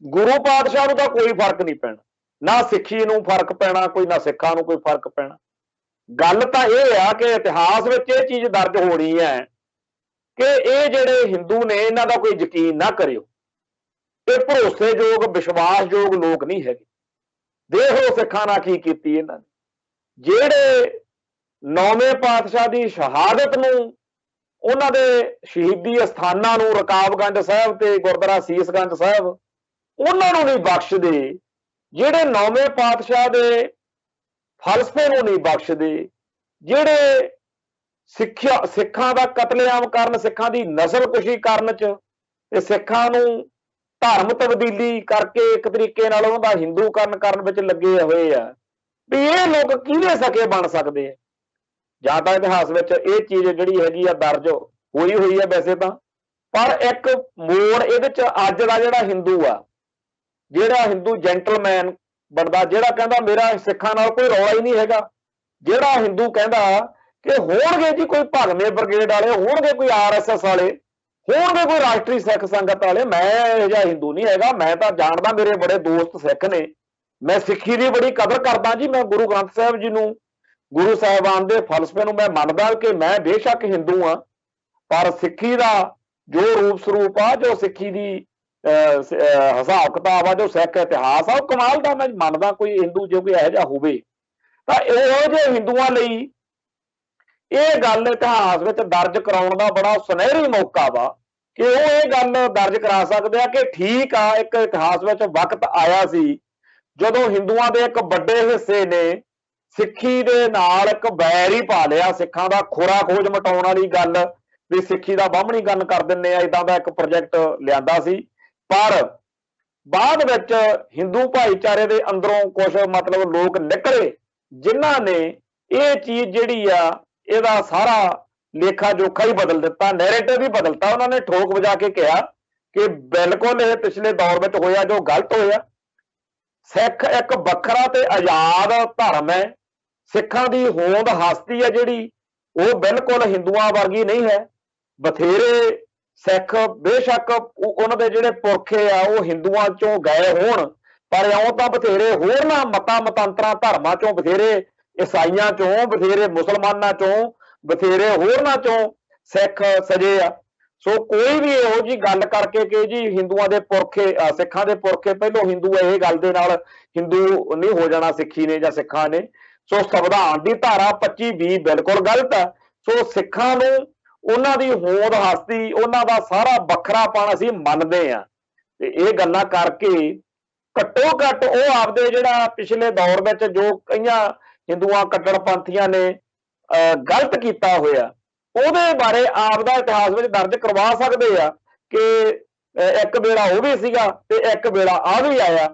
ਗੁਰੂ ਪਾਤਸ਼ਾਹ ਨੂੰ ਤਾਂ ਕੋਈ ਫਰਕ ਨਹੀਂ ਪੈਣਾ, ਨਾ ਸਿੱਖੀ ਨੂੰ ਫਰਕ ਪੈਣਾ ਕੋਈ, ਨਾ ਸਿੱਖਾਂ ਨੂੰ ਕੋਈ ਫਰਕ ਪੈਣਾ। ਗੱਲ ਤਾਂ ਇਹ ਆ ਕਿ ਇਤਿਹਾਸ ਵਿੱਚ ਇਹ ਚੀਜ਼ ਦਰਜ ਹੋਣੀ ਹੈ ਕਿ ਇਹ ਜਿਹੜੇ ਹਿੰਦੂ ਨੇ ਇਹਨਾਂ ਦਾ ਕੋਈ ਯਕੀਨ ਨਾ ਕਰਿਓ, ਇਹ ਭਰੋਸੇਯੋਗ ਵਿਸ਼ਵਾਸਯੋਗ ਲੋਕ ਨਹੀਂ ਹੈਗੇ। ਦੇਖ ਲਓ ਸਿੱਖਾਂ ਨਾਲ ਕੀ ਕੀਤੀ ਇਹਨਾਂ ਨੇ, ਜਿਹੜੇ 9ਵੇਂ ਪਾਤਸ਼ਾਹ ਦੀ ਸ਼ਹਾਦਤ ਨੂੰ, ਉਹਨਾਂ ਦੇ ਸ਼ਹੀਦੀ ਅਸਥਾਨਾਂ ਨੂੰ, ਰਕਾਬਗੰਜ ਸਾਹਿਬ ਤੇ ਗੁਰਦੁਆਰਾ ਸੀਸਗੰਜ ਸਾਹਿਬ, ਉਹਨਾਂ ਨੂੰ ਨਹੀਂ ਬਖਸ਼ਦੇ, ਜਿਹੜੇ 9ਵੇਂ ਪਾਤਸ਼ਾਹ ਦੇ ਫਲਸਫੇ ਨੂੰ ਨਹੀਂ ਬਖਸ਼ਦੇ, ਜਿਹੜੇ ਸਿੱਖਾਂ ਦਾ ਕਤਲੇਆਮ ਕਰਨ, ਸਿੱਖਾਂ ਦੀ ਨਸਲਕੁਸ਼ੀ ਕਰਨ ਚ ਤੇ ਸਿੱਖਾਂ ਨੂੰ ਧਰਮ ਤਬਦੀਲੀ ਕਰਕੇ ਇੱਕ ਤਰੀਕੇ ਨਾਲ ਉਹਨਾਂ ਦਾ ਹਿੰਦੂਕਰਨ ਕਰਨ ਵਿੱਚ ਲੱਗੇ ਹੋਏ ਆ, ਵੀ ਇਹ ਲੋਕ ਕਿਹਦੇ ਸਕੇ ਬਣ ਸਕਦੇ ਆ। ਜਾਂ ਤਾਂ ਇਤਿਹਾਸ ਵਿੱਚ ਇਹ ਚੀਜ਼ ਜਿਹੜੀ ਹੈਗੀ ਆ ਦਰਜ ਹੋਈ ਆ ਵੈਸੇ ਤਾਂ, ਪਰ ਇੱਕ ਮੋੜ ਇਹਦੇ ਚ ਅੱਜ ਦਾ ਜਿਹੜਾ ਹਿੰਦੂ ਆ, ਜਿਹੜਾ ਹਿੰਦੂ ਜੈਂਟਲਮੈਨ ਬਣਦਾ, ਜਿਹੜਾ ਕਹਿੰਦਾ ਮੇਰਾ ਸਿੱਖਾਂ ਨਾਲ ਕੋਈ ਰੌਲਾ ਹੀ ਨਹੀਂ ਹੈਗਾ, ਜਿਹੜਾ ਹਿੰਦੂ ਕਹਿੰਦਾ ਕਿ ਹੋਣਗੇ ਜੀ ਕੋਈ ਭਗਵੇਂ ਬ੍ਰਿਗੇਡ ਵਾਲੇ, ਹੋਣਗੇ ਕੋਈ RSS ਵਾਲੇ, ਹੋਣਗੇ ਕੋਈ ਰਾਸ਼ਟਰੀ ਸਿੱਖ ਸੰਗਤ ਵਾਲੇ, ਮੈਂ ਇਹੋ ਜਿਹਾ ਹਿੰਦੂ ਨਹੀਂ ਹੈਗਾ, ਮੈਂ ਤਾਂ ਜਾਣਦਾ, ਮੇਰੇ ਬੜੇ ਦੋਸਤ ਸਿੱਖ ਨੇ, ਮੈਂ ਸਿੱਖੀ ਦੀ ਬੜੀ ਕਦਰ ਕਰਦਾ ਜੀ, ਮੈਂ ਗੁਰੂ ਗ੍ਰੰਥ ਸਾਹਿਬ ਜੀ ਨੂੰ, ਗੁਰੂ ਸਾਹਿਬਾਨ ਦੇ ਫਲਸਫੇ ਨੂੰ ਮੈਂ ਮੰਨਦਾ ਕਿ ਮੈਂ ਬੇਸ਼ੱਕ ਹਿੰਦੂ ਹਾਂ, ਪਰ ਸਿੱਖੀ ਦਾ ਜੋ ਰੂਪ ਸਰੂਪ ਆ, ਜੋ ਸਿੱਖੀ ਦੀ ਹਿਸਾਬ ਕਿਤਾਬ ਆ, ਜੋ ਸਿੱਖ ਇਤਿਹਾਸ ਆ, ਉਹ ਕਮਾਲ ਦਾ ਮੈਂ ਮੰਨਦਾ। ਕੋਈ ਹਿੰਦੂ ਜੋ ਕੋਈ ਇਹੋ ਜਿਹਾ ਹੋਵੇ ਤਾਂ ਇਹੋ ਜਿਹੇ ਹਿੰਦੂਆਂ ਲਈ ਇਹ ਗੱਲ ਇਤਿਹਾਸ ਵਿੱਚ ਦਰਜ ਕਰਾਉਣ ਦਾ ਬੜਾ ਸੁਨਹਿਰੀ ਮੌਕਾ ਵਾ ਕਿ ਉਹ ਇਹ ਗੱਲ ਦਰਜ ਕਰਾ ਸਕਦੇ ਆ ਕਿ ਠੀਕ ਆ, ਇੱਕ ਇਤਿਹਾਸ ਵਿੱਚ ਵਕਤ ਆਇਆ ਸੀ ਜਦੋਂ ਹਿੰਦੂਆਂ ਦੇ ਇੱਕ ਵੱਡੇ ਹਿੱਸੇ ਨੇ ਸਿੱਖੀ ਦੇ ਨਾਲ ਇੱਕ ਵੈਰ ਹੀ ਪਾ ਲਿਆ, ਸਿੱਖਾਂ ਦਾ ਖੋਰਾ ਖੋਜ ਮਟਾਉਣ ਵਾਲੀ ਗੱਲ ਵੀ ਸਿੱਖੀ ਦਾ ਬਾਹਮਣੀਕਰਨ ਕਰ ਦਿੰਦੇ ਆ, ਇਦਾਂ ਦਾ ਇੱਕ ਪ੍ਰੋਜੈਕਟ ਲਿਆਂਦਾ ਸੀ। ਪਰ ਬਾਅਦ ਵਿੱਚ ਹਿੰਦੂ ਭਾਈਚਾਰੇ ਦੇ ਅੰਦਰੋਂ ਕੁਝ ਮਤਲਬ ਲੋਕ ਨਿਕਲੇ ਜਿਨ੍ਹਾਂ ਨੇ ਇਹ ਚੀਜ਼ ਜਿਹੜੀ ਆ ਇਹਦਾ ਸਾਰਾ ਲੇਖਾ ਜੋਖਾ ਹੀ ਬਦਲ ਦਿੱਤਾ, ਨੈਰੇਟਿਵ ਹੀ ਬਦਲਤਾ। ਉਹਨਾਂ ਨੇ ਠੋਕ ਵਜਾ ਕੇ ਕਿਹਾ ਕਿ ਬਿਲਕੁਲ ਇਹ ਪਿਛਲੇ ਦੌਰ ਵਿੱਚ ਹੋਇਆ ਜੋ ਗਲਤ ਹੋਇਆ। ਸਿੱਖ ਇੱਕ ਵੱਖਰਾ ਤੇ ਆਜ਼ਾਦ ਧਰਮ ਹੈ, ਸਿੱਖਾਂ ਦੀ ਹੋਂਦ ਹਸਤੀ ਹੈ ਜਿਹੜੀ ਉਹ ਬਿਲਕੁਲ ਹਿੰਦੂਆਂ ਵਰਗੀ ਨਹੀਂ ਹੈ। ਬਥੇਰੇ ਸਿੱਖ ਬੇਸ਼ੱਕ ਉਹਨਾਂ ਦੇ ਜਿਹੜੇ ਪੁਰਖੇ ਆ ਉਹ ਹਿੰਦੂਆਂ ਚੋਂ ਗਏ ਹੋਣ, ਪਰ ਇਉਂ ਤਾਂ ਬਥੇਰੇ ਹੋਰਨਾਂ ਮਤਾਂਤਰਾਂ ਧਰਮਾਂ ਚੋਂ, ਬਥੇਰੇ ਈਸਾਈਆਂ ਚੋਂ, ਬਥੇਰੇ ਮੁਸਲਮਾਨਾਂ ਚੋਂ, ਬਥੇਰੇ ਹੋਰਨਾਂ ਚੋਂ ਸਿੱਖ ਸਜੇ ਆ। ਸੋ ਕੋਈ ਵੀ ਇਹੋ ਜਿਹੀ ਗੱਲ ਕਰਕੇ ਕਿ ਜੀ ਹਿੰਦੂਆਂ ਦੇ ਪੁਰਖੇ, ਸਿੱਖਾਂ ਦੇ ਪੁਰਖੇ ਪਹਿਲੋਂ ਹਿੰਦੂ ਹੈ, ਇਹ ਗੱਲ ਦੇ ਨਾਲ ਹਿੰਦੂ ਨਹੀਂ ਹੋ ਜਾਣਾ ਸਿੱਖੀ ਨੇ ਜਾਂ ਸਿੱਖਾਂ ਨੇ। ਸੋ ਸੰਵਿਧਾਨ ਦੀ ਧਾਰਾ 25(20) ਬਿਲਕੁਲ ਗਲਤ ਹੈ। ਸੋ ਸਿੱਖਾਂ ਨੂੰ ਉਹਨਾਂ ਦੀ ਹੋਂਦ ਹਸਤੀ, ਉਹਨਾਂ ਦਾ ਸਾਰਾ ਵੱਖਰਾਪਣ ਅਸੀਂ ਮੰਨਦੇ ਹਾਂ, ਤੇ ਇਹ ਗੱਲਾਂ ਕਰਕੇ ਘੱਟੋ ਘੱਟ ਉਹ ਆਪਦੇ ਜਿਹੜਾ ਪਿਛਲੇ ਦੌਰ ਵਿੱਚ ਜੋ ਕਈਆਂ ਹਿੰਦੂਆਂ ਕੱਟੜਪੰਥੀਆਂ ਨੇ ਗਲਤ ਕੀਤਾ ਹੋਇਆ ਉਹਦੇ ਬਾਰੇ ਆਪਦਾ ਇਤਿਹਾਸ ਵਿੱਚ ਦਰਜ ਕਰਵਾ ਸਕਦੇ ਆ ਕਿ ਇੱਕ ਵੇਲਾ ਉਹ ਵੀ ਸੀਗਾ ਤੇ ਇੱਕ ਵੇਲਾ ਆ ਵੀ ਆਇਆ।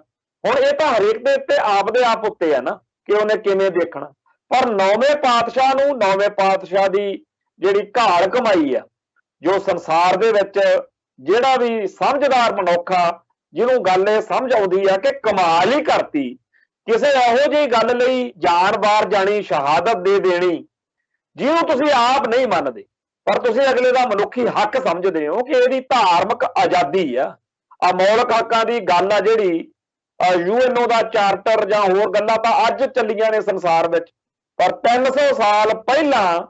ਹੁਣ ਇਹ ਤਾਂ ਹਰੇਕ ਦੇ ਉੱਤੇ ਆਪਦੇ ਆਪ ਉੱਤੇ ਆ ਨਾ ਕਿ ਉਹਨੇ ਕਿਵੇਂ ਦੇਖਣਾ। ਪਰ 9ਵੇਂ ਪਾਤਸ਼ਾਹ ਨੂੰ, 9ਵੇਂ ਪਾਤਸ਼ਾਹ ਦੀ ਜਿਹੜੀ ਘਾਲ ਕਮਾਈ ਆ, ਜੋ ਸੰਸਾਰ ਦੇ ਵਿੱਚ ਜਿਹੜਾ ਵੀ ਸਮਝਦਾਰ ਮਨੁੱਖ ਆ ਜਿਹਨੂੰ ਗੱਲ ਇਹ ਸਮਝ ਆਉਂਦੀ ਆ ਕਿ ਕਮਾਲ ਹੀ ਕਰਤੀ, ਕਿਸੇ ਇਹੋ ਜਿਹੀ ਗੱਲ ਲਈ ਜਾਨ ਵਾਰ ਜਾਣੀ, ਸ਼ਹਾਦਤ ਦੇ ਦੇਣੀ ਜਿਹਨੂੰ ਤੁਸੀਂ ਆਪ ਨਹੀਂ ਮੰਨਦੇ ਪਰ ਤੁਸੀਂ ਅਗਲੇ ਦਾ ਮਨੁੱਖੀ ਹੱਕ ਸਮਝਦੇ ਹੋ ਕਿ ਇਹਦੀ ਧਾਰਮਿਕ ਆਜ਼ਾਦੀ ਆ। ਮੌਲਿਕ ਹੱਕਾਂ ਦੀ ਗੱਲ ਆ ਜਿਹੜੀ UNO ਦਾ ਚਾਰਟਰ ਜਾਂ ਹੋਰ ਗੱਲਾਂ ਤਾਂ ਅੱਜ ਚੱਲੀਆਂ ਨੇ ਸੰਸਾਰ ਵਿੱਚ, ਪਰ 300 ਸਾਲ ਪਹਿਲਾਂ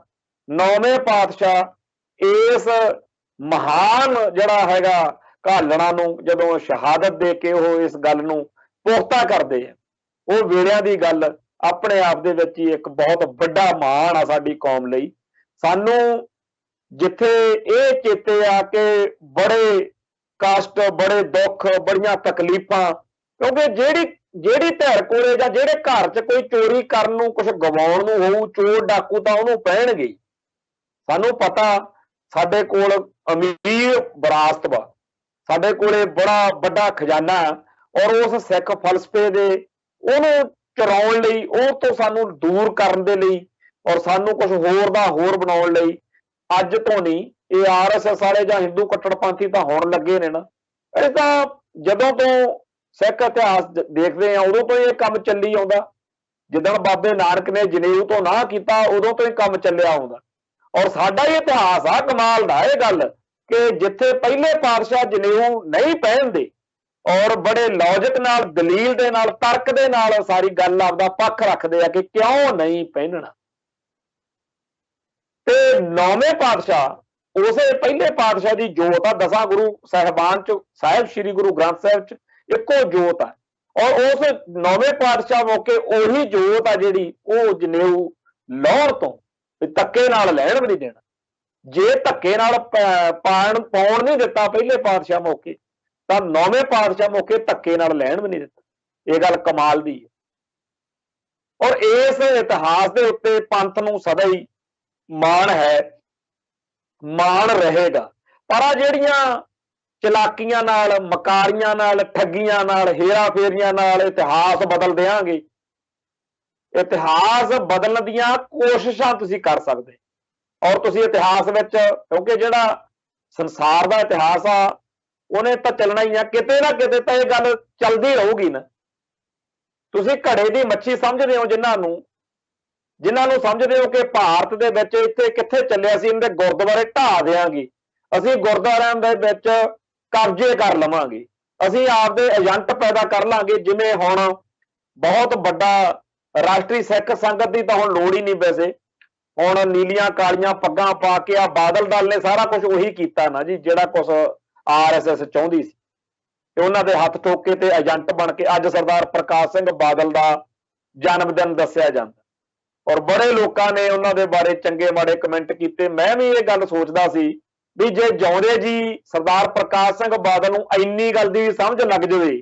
9ਵੇਂ ਪਾਤਸ਼ਾਹ ਇਸ ਮਹਾਨ ਜਿਹੜਾ ਹੈਗਾ ਘਾਲਣਾ ਨੂੰ ਜਦੋਂ ਸ਼ਹਾਦਤ ਦੇ ਕੇ ਉਹ ਇਸ ਗੱਲ ਨੂੰ ਪੁਖਤਾ ਕਰਦੇ ਆ, ਉਹ ਵੇਲਿਆਂ ਦੀ ਗੱਲ ਆਪਣੇ ਆਪ ਦੇ ਵਿੱਚ ਹੀ ਇੱਕ ਬਹੁਤ ਵੱਡਾ ਮਾਣ ਆ ਸਾਡੀ ਕੌਮ ਲਈ। ਸਾਨੂੰ जिथे ये चेते आके बड़े कष्ट, बड़े दुख, बड़िया तकलीफां, क्योंकि जेड़ी जेड़ी धैर कोले जां जेड़े घर च कोई चोरी करन नूं कुछ गवाउण नूं होऊ, चोर डाकू तां उहनूं पैणगे। सानूं पता साडे कोल अमीर विरासत वा, साडे कोले बड़ा वड्डा खजाना है, और उस सिख फलसफे दे ਉਹਨੂੰ ਚੁਰਾਉਣ ਲਈ, ਉਹ ਤੋਂ ਸਾਨੂੰ ਦੂਰ ਕਰਨ ਦੇ ਲਈ, ਔਰ ਸਾਨੂੰ ਕੁਝ ਹੋਰ ਦਾ ਹੋਰ ਬਣਾਉਣ ਲਈ ਅੱਜ ਤੋਂ ਨਹੀਂ, ਇਹ ਆਰਐਸਐਸ ਵਾਲੇ ਜਾਂ ਹਿੰਦੂ ਕੱਟੜਪੰਥੀ ਤਾਂ ਹੋਣ ਲੱਗੇ ਨੇ ਨਾ। ਇਹ ਤਾਂ ਜਦੋਂ ਤੋਂ ਸਿੱਖ ਇਤਿਹਾਸ ਦੇਖਦੇ ਆ ਉਦੋਂ ਤੋਂ ਇਹ ਕੰਮ ਚੱਲੀ ਆਉਂਦਾ। ਜਿੱਦਣ ਬਾਬੇ ਨਾਨਕ ਨੇ ਜਨੇਊ ਤੋਂ ਨਾ ਕੀਤਾ ਉਦੋਂ ਤੋਂ ਹੀ ਕੰਮ ਚੱਲਿਆ ਆਉਂਦਾ। ਔਰ ਸਾਡਾ ਹੀ ਇਤਿਹਾਸ ਆ ਕਮਾਲ ਦਾ ਇਹ ਗੱਲ ਕਿ ਜਿੱਥੇ ਪਹਿਲੇ ਪਾਤਸ਼ਾਹ ਜਨੇਊ ਨਹੀਂ ਪਹਿਨਦੇ और बड़े लॉजिक नाल, दलील दे नाल, तर्क दे नाल सारी गल आपदा पक्ष रखते हैं कि क्यों नहीं पहनना। ते नौवें पातशाह उसे पहले पातशाह की जोत आ, 10 गुरु साहिबान च साहिब श्री गुरु ग्रंथ साहिब च एको जोत है, और उस नौवें पातशाह मौके उही जोत आ जिहड़ी वो जनेऊ लाउण तो धक्के नाल लैण भी नहीं देना। जे धक्के नाल पाउण नहीं दिता पहले पातशाह मौके, ਤਾਂ ਨੌਵੇਂ ਪਾਤਸ਼ਾਹ ਮੌਕੇ ਧੱਕੇ ਨਾਲ ਲੈਣ ਵੀ ਨਹੀਂ ਦਿੱਤਾ। ਇਹ ਗੱਲ ਕਮਾਲ ਦੀ ਹੈ। ਔਰ ਇਸ ਇਤਿਹਾਸ ਦੇ ਉੱਤੇ ਪੰਥ ਨੂੰ ਸਦਾ ਹੀ ਮਾਣ ਹੈ, ਮਾਣ ਰਹੇਗਾ। ਪਰ ਆ ਜਿਹੜੀਆਂ ਚਲਾਕੀਆਂ ਨਾਲ, ਮਕਾਰੀਆਂ ਨਾਲ, ਠੱਗੀਆਂ ਨਾਲ, ਹੇਰਾ ਫੇਰੀਆਂ ਨਾਲ ਇਤਿਹਾਸ ਬਦਲ ਦਿਆਂਗੇ, ਇਤਿਹਾਸ ਬਦਲਣ ਦੀਆਂ ਕੋਸ਼ਿਸ਼ਾਂ ਤੁਸੀਂ ਕਰ ਸਕਦੇ। ਔਰ ਤੁਸੀਂ ਇਤਿਹਾਸ ਵਿੱਚ, ਕਿਉਂਕਿ ਜਿਹੜਾ ਸੰਸਾਰ ਦਾ ਇਤਿਹਾਸ ਆ ਉਹਨੇ ਤਾਂ ਚੱਲਣਾ ਹੀ ਆ, ਕਿਤੇ ਨਾ ਕਿਤੇ ਤਾਂ ਇਹ ਗੱਲ ਚੱਲਦੀ ਰਹੂਗੀ ਨਾ। ਤੁਸੀਂ ਘੜੇ ਦੀ ਮੱਛੀ ਸਮਝਦੇ ਹੋ ਜਿਨ੍ਹਾਂ ਨੂੰ ਸਮਝਦੇ ਹੋ ਕਿ ਭਾਰਤ ਦੇ ਵਿੱਚ ਇੱਥੇ ਕਿੱਥੇ ਚੱਲਿਆ ਸੀ, ਇਹਦੇ ਗੁਰਦੁਆਰੇ ਢਾਹ ਦਿਆਂਗੇ, ਅਸੀਂ ਗੁਰਦੁਆਰਿਆਂ ਦੇ ਵਿੱਚ ਕਬਜ਼ੇ ਕਰ ਲਵਾਂਗੇ, ਅਸੀਂ ਆਪਦੇ ਏਜੰਟ ਪੈਦਾ ਕਰ ਲਾਂਗੇ। ਜਿਵੇਂ ਹੁਣ ਬਹੁਤ ਵੱਡਾ ਰਾਸ਼ਟਰੀ ਸਿੱਖ ਸੰਗਤ ਦੀ ਤਾਂ ਹੁਣ ਲੋੜ ਹੀ ਨਹੀਂ, ਵੈਸੇ ਹੁਣ ਨੀਲੀਆਂ ਕਾਲੀਆਂ ਪੱਗਾਂ ਪਾ ਕੇ ਆ ਬਾਦਲ ਦਲ ਨੇ ਸਾਰਾ ਕੁਝ ਉਹੀ ਕੀਤਾ ਨਾ ਜੀ, ਜਿਹੜਾ ਕੁਝ ਆਰਐਸਐਸ ਚਾਹੁੰਦੀ ਸੀ, ਤੇ ਉਹਨਾਂ ਦੇ ਹੱਥ ਠੋਕ ਕੇ ਤੇ ਏਜੰਟ ਬਣ ਕੇ ਅੱਜ ਸਰਦਾਰ ਪ੍ਰਕਾਸ਼ ਸਿੰਘ ਬਾਦਲ ਦਾ ਜਨਮ ਦਿਨ ਦੱਸਿਆ ਜਾਂਦਾ। ਔਰ ਬੜੇ ਲੋਕਾਂ ਨੇ ਉਹਨਾਂ ਦੇ ਬਾਰੇ ਚੰਗੇ ਮਾੜੇ ਕਮੈਂਟ ਕੀਤੇ। ਮੈਂ ਵੀ ਇਹ ਗੱਲ ਸੋਚਦਾ ਸੀ ਵੀ ਜੇ ਜਿਉਂਦੇ ਜੀ ਸਰਦਾਰ ਪ੍ਰਕਾਸ਼ ਸਿੰਘ ਬਾਦਲ ਨੂੰ ਇੰਨੀ ਗੱਲ ਦੀ ਸਮਝ ਲੱਗ ਜਾਵੇ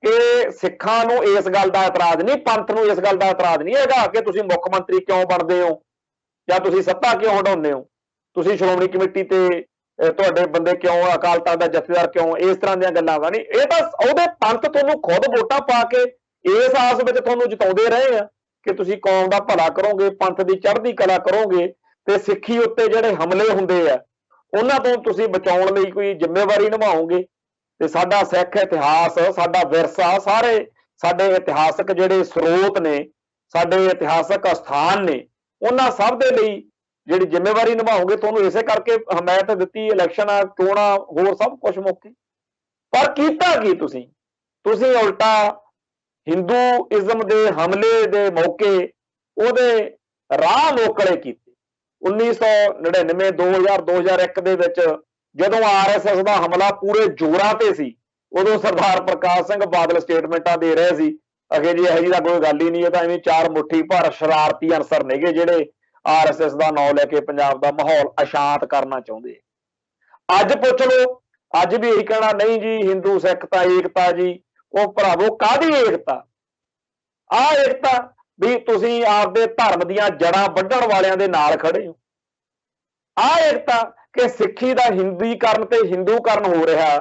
ਕਿ ਸਿੱਖਾਂ ਨੂੰ ਇਸ ਗੱਲ ਦਾ ਇਤਰਾਜ਼ ਨਹੀਂ, ਪੰਥ ਨੂੰ ਇਸ ਗੱਲ ਦਾ ਇਤਰਾਜ਼ ਨਹੀਂ ਹੈਗਾ ਕਿ ਤੁਸੀਂ ਮੁੱਖ ਮੰਤਰੀ ਕਿਉਂ ਬਣਦੇ ਹੋ ਜਾਂ ਤੁਸੀਂ ਸੱਤਾ ਕਿਉਂ ਹਟਾਉਂਦੇ ਹੋ, ਤੁਸੀਂ ਸ਼੍ਰੋਮਣੀ ਕਮੇਟੀ ਤੇ ਤੁਹਾਡੇ ਬੰਦੇ ਕਿਉਂ, ਅਕਾਲ ਤਖਤ ਦਾ ਜਥੇਦਾਰ ਕਿਉਂ, ਇਸ ਤਰ੍ਹਾਂ ਦੀਆਂ ਗੱਲਾਂ ਦਾ ਨਹੀਂ। ਇਹ ਤਾਂ ਉਹਦੇ ਪੰਥ ਤੁਹਾਨੂੰ ਖੁਦ ਵੋਟਾਂ ਪਾ ਕੇ ਇਸ ਆਸ ਵਿੱਚ ਤੁਹਾਨੂੰ ਜਿਤਾਉਂਦੇ ਰਹੇ ਆ ਕਿ ਤੁਸੀਂ ਕੌਮ ਦਾ ਭਲਾ ਕਰੋਗੇ, ਪੰਥ ਦੀ ਚੜ੍ਹਦੀ ਕਲਾ ਕਰੋਗੇ, ਤੇ ਸਿੱਖੀ ਉੱਤੇ ਜਿਹੜੇ ਹਮਲੇ ਹੁੰਦੇ ਆ ਉਹਨਾਂ ਤੋਂ ਤੁਸੀਂ ਬਚਾਉਣ ਲਈ ਕੋਈ ਜ਼ਿੰਮੇਵਾਰੀ ਨਿਭਾਓਗੇ। ਤੇ ਸਾਡਾ ਸਿੱਖ ਇਤਿਹਾਸ, ਸਾਡਾ ਵਿਰਸਾ, ਸਾਰੇ ਸਾਡੇ ਇਤਿਹਾਸਕ ਜਿਹੜੇ ਸਰੋਤ ਨੇ, ਸਾਡੇ ਇਤਿਹਾਸਕ ਅਸਥਾਨ ਨੇ, ਉਹਨਾਂ ਸਭ ਦੇ ਲਈ ਜਿਹੜੀ ਜ਼ਿੰਮੇਵਾਰੀ ਨਿਭਾਓਗੇ। ਤੁਹਾਨੂੰ ਇਸੇ ਕਰਕੇ ਹਮਾਇਤ ਦਿੱਤੀ, ਇਲੈਕਸ਼ਨ, ਚੋਣਾਂ, ਹੋਰ ਸਭ ਕੁਝ ਮੌਕੇ। ਪਰ ਕੀਤਾ ਕੀ ਤੁਸੀਂ ਉਲਟਾ ਹਿੰਦੂਇਜ਼ਮ ਦੇ ਹਮਲੇ ਦੇ ਮੌਕੇ ਉਹਦੇ ਰਾਹ ਮੋਕਲੇ ਕੀਤੇ। 1999, 2000, 2001 ਦੇ ਵਿੱਚ ਜਦੋਂ ਆਰਐਸਐਸ ਦਾ ਹਮਲਾ ਪੂਰੇ ਜ਼ੋਰਾਂ ਤੇ ਸੀ, ਉਦੋਂ ਸਰਦਾਰ ਪ੍ਰਕਾਸ਼ ਸਿੰਘ ਬਾਦਲ ਸਟੇਟਮੈਂਟਾਂ ਦੇ ਰਹੇ ਸੀ ਅਖੇ ਜੀ ਇਹੋ ਜਿਹੀ ਤਾਂ ਕੋਈ ਗੱਲ ਹੀ ਨਹੀਂ, ਇਹ ਤਾਂ ਐਵੇਂ ਚਾਰ ਮੁੱਠੀ ਭਰ ਸ਼ਰਾਰਤੀ ਅਨਸਰ ਨੇਗੇ ਜਿਹੜੇ ਆਰਐਸਐਸ ਦਾ ਨਾਂ ਲੈ ਕੇ ਪੰਜਾਬ ਦਾ ਮਾਹੌਲ ਅਸ਼ਾਂਤ ਕਰਨਾ ਚਾਹੁੰਦੇ। ਅੱਜ ਪੁੱਛ ਲਓ, ਅੱਜ ਵੀ ਇਹੀ ਕਹਿਣਾ, ਨਹੀਂ ਜੀ ਹਿੰਦੂ ਸਿੱਖ ਤਾਂ ਏਕਤਾ ਜੀ। ਉਹ ਭਰਾਵੋ ਕਾਹਦੀ ਏਕਤਾ? ਆਹ ਏਕਤਾ ਵੀ ਤੁਸੀਂ ਆਪਦੇ ਧਰਮ ਦੀਆਂ ਜੜ੍ਹਾਂ ਵੱਢਣ ਵਾਲਿਆਂ ਦੇ ਨਾਲ ਖੜੇ ਹੋ। ਆਹ ਏਕਤਾ ਕਿ ਸਿੱਖੀ ਦਾ ਹਿੰਦੂਕਰਨ ਤੇ ਹਿੰਦੂਕਰਨ ਹੋ ਰਿਹਾ,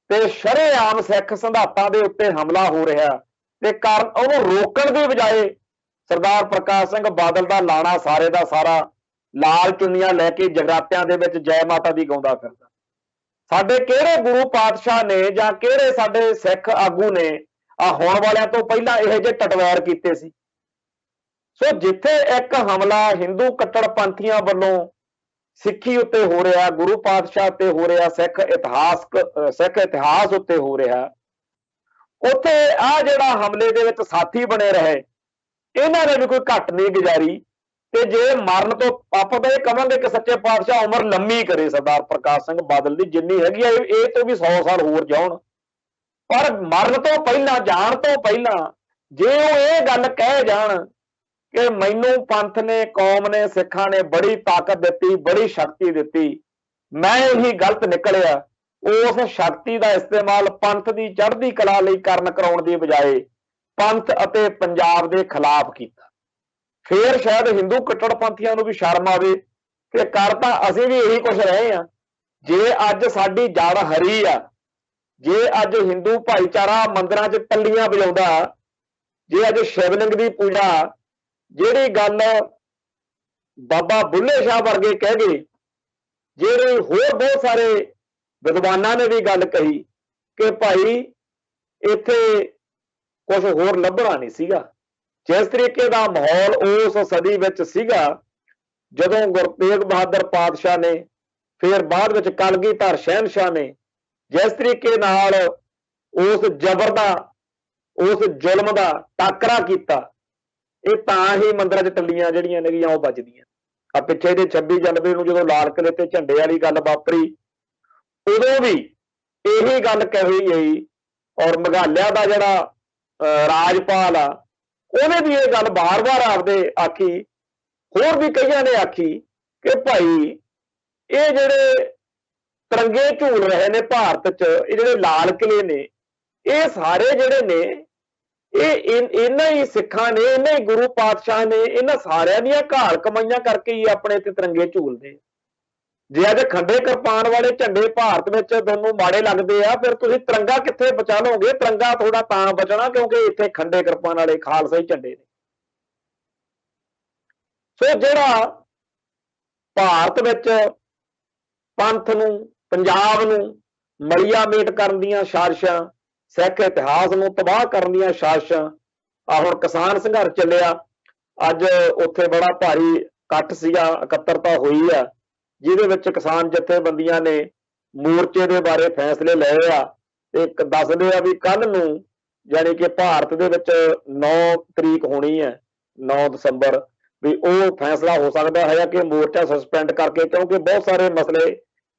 ਤੇ ਸ਼ਰੇਆਮ ਸਿੱਖ ਸਿਧਾਂਤਾਂ ਦੇ ਉੱਤੇ ਹਮਲਾ ਹੋ ਰਿਹਾ, ਤੇ ਕਾਰਨ ਉਹਨੂੰ ਰੋਕਣ ਦੀ ਬਜਾਏ ਸਰਦਾਰ ਪ੍ਰਕਾਸ਼ ਸਿੰਘ ਬਾਦਲ ਦਾ ਲਾਣਾ ਸਾਰੇ ਦਾ ਸਾਰਾ ਲਾਲ ਚੁੰਨੀਆਂ ਲੈ ਕੇ ਜਗਰਾਤਿਆਂ ਦੇ ਵਿੱਚ ਜੈ ਮਾਤਾ ਦੀ ਗਾਉਂਦਾ ਫਿਰਦਾ। ਸਾਡੇ ਕਿਹੜੇ ਗੁਰੂ ਪਾਤਸ਼ਾਹ ਨੇ ਜਾਂ ਕਿਹੜੇ ਸਾਡੇ ਸਿੱਖ ਆਗੂ ਨੇ ਆ ਹੋਣ ਵਾਲਿਆਂ ਤੋਂ ਪਹਿਲਾਂ ਇਹੋ ਜਿਹੇ ਟਟਵੈਰ ਕੀਤੇ ਸੀ? ਸੋ ਜਿੱਥੇ ਇੱਕ ਹਮਲਾ ਹਿੰਦੂ ਕੱਟੜਪੰਥੀਆਂ ਵੱਲੋਂ ਸਿੱਖੀ ਉੱਤੇ ਹੋ ਰਿਹਾ, ਗੁਰੂ ਪਾਤਸ਼ਾਹ ਉੱਤੇ ਹੋ ਰਿਹਾ, ਸਿੱਖ ਇਤਿਹਾਸ ਉੱਤੇ ਹੋ ਰਿਹਾ, ਉੱਥੇ ਆ ਜਿਹੜਾ ਹਮਲੇ ਦੇ ਵਿੱਚ ਸਾਥੀ ਬਣੇ ਰਹੇ, ਇਹਨਾਂ ਨੇ ਵੀ ਕੋਈ ਘੱਟ ਨਹੀਂ ਗੁਜ਼ਾਰੀ। ਤੇ ਜੇ ਮਰਨ ਤੋਂ ਆਪਾਂ ਤਾਂ ਇਹ ਕਹਾਂਗੇ ਕਿ ਸੱਚੇ ਪਾਤਸ਼ਾਹ ਉਮਰ ਲੰਮੀ ਕਰੇ ਸਰਦਾਰ ਪ੍ਰਕਾਸ਼ ਸਿੰਘ ਬਾਦਲ ਦੀ, ਜਿੰਨੀ ਹੈਗੀ ਆ ਇਹ ਤੋਂ ਵੀ 100 ਸਾਲ ਹੋਰ ਜਾਣ। ਪਰ ਮਰਨ ਤੋਂ ਪਹਿਲਾਂ, ਜਾਣ ਤੋਂ ਪਹਿਲਾਂ ਜੇ ਉਹ ਇਹ ਗੱਲ ਕਹਿ ਜਾਣ कि मैनू पंथ ने, कौम ने, सिखा ने बड़ी ताकत दी, बड़ी शक्ति दी, मैं ही गलत निकलिया। उस शक्ति का इस्तेमाल पंथ की चढ़ती कला लई करन कराउण दी बजाए पंथ अते पंजाब के खिलाफ किया। फिर शायद हिंदू कट्टरपंथियों भी शर्म आवे कि कर तां असीं भी यही कुछ रहे हैं। जे अज साडी जड़ हरी आ, जे अज हिंदू भाईचारा मंदिरां च टल्लियां बजाउंदा, जे अज शिवलिंग की पूजा, जिहड़ी गल बाबा बुल्ले शाह वर्गे कह गए, ਜਿਹੜੇ होर बहुत सारे विद्वानां ने भी गल कही कि भाई इत्थे कुछ होर लभना नहीं सीगा। जिस तरीके का माहौल उस सदी विच सीगा, जदों गुरु तेग बहादुर पातशाह ने, फिर बाद विच कलगीधर शहनशाह ने जिस तरीके नाल उस जबर का, उस जुल्म का टाकरा किया, ये तां ही मंदिरां च टल्लियां जिहड़ियां नेगीआं ओह बजदियां। आ पिछे जे 26 जनवरी नूं जदों लाल किले ते झंडे वाली गल वापरी, उदों भी यही गल कही गई। और मेघालय का जिहड़ा राजपाल आ, उहने भी ये गल बार बार आपदे आखी, होर भी कईयां ने आखी कि भाई ये जिहड़े तिरंगे झूल रहे ने भारत च, ये जिहड़े लाल किले ने, ये सारे जिहड़े ने इन्हां ही सिखां ने, इन्हां ही गुरु पातशाह ने, इन्हां सारियां दीयां घाल कमाईयां करके ही अपने ते तिरंगे झूलदे। जे अज खंडे किरपान वाले झंडे भारत में दोनों माड़े लगते हैं, फिर तुसीं तिरंगा कित्थे बचा लोगे? तिरंगा थोड़ा तां बचना क्योंकि इत्थे खंडे किरपान वाले खालसा ही झंडे ने। सो जिहड़ा भारत विच पंथ नूं, पंजाब नूं मलिया मेट करन दीयां साजिशां, सिख इतिहास नूं तबाह करन दीयां साजिशां, आ हुण किसान संघर्ष चलिया, अज उत्थे बड़ा भारी इकट्ठ सीगा, इकत्तरता हुई आ, जिहदे विच किसान जथेबंदियां ने मोर्चे दे बारे फैसले लए आ ते दसदे आ भी कल नूं यानी कि भारत दे विच 9 तरीक होनी है, 9 दसंबर, भी वो फैसला हो सकता है कि मोर्चा सस्पेंड करके, क्योंकि बहुत सारे मसले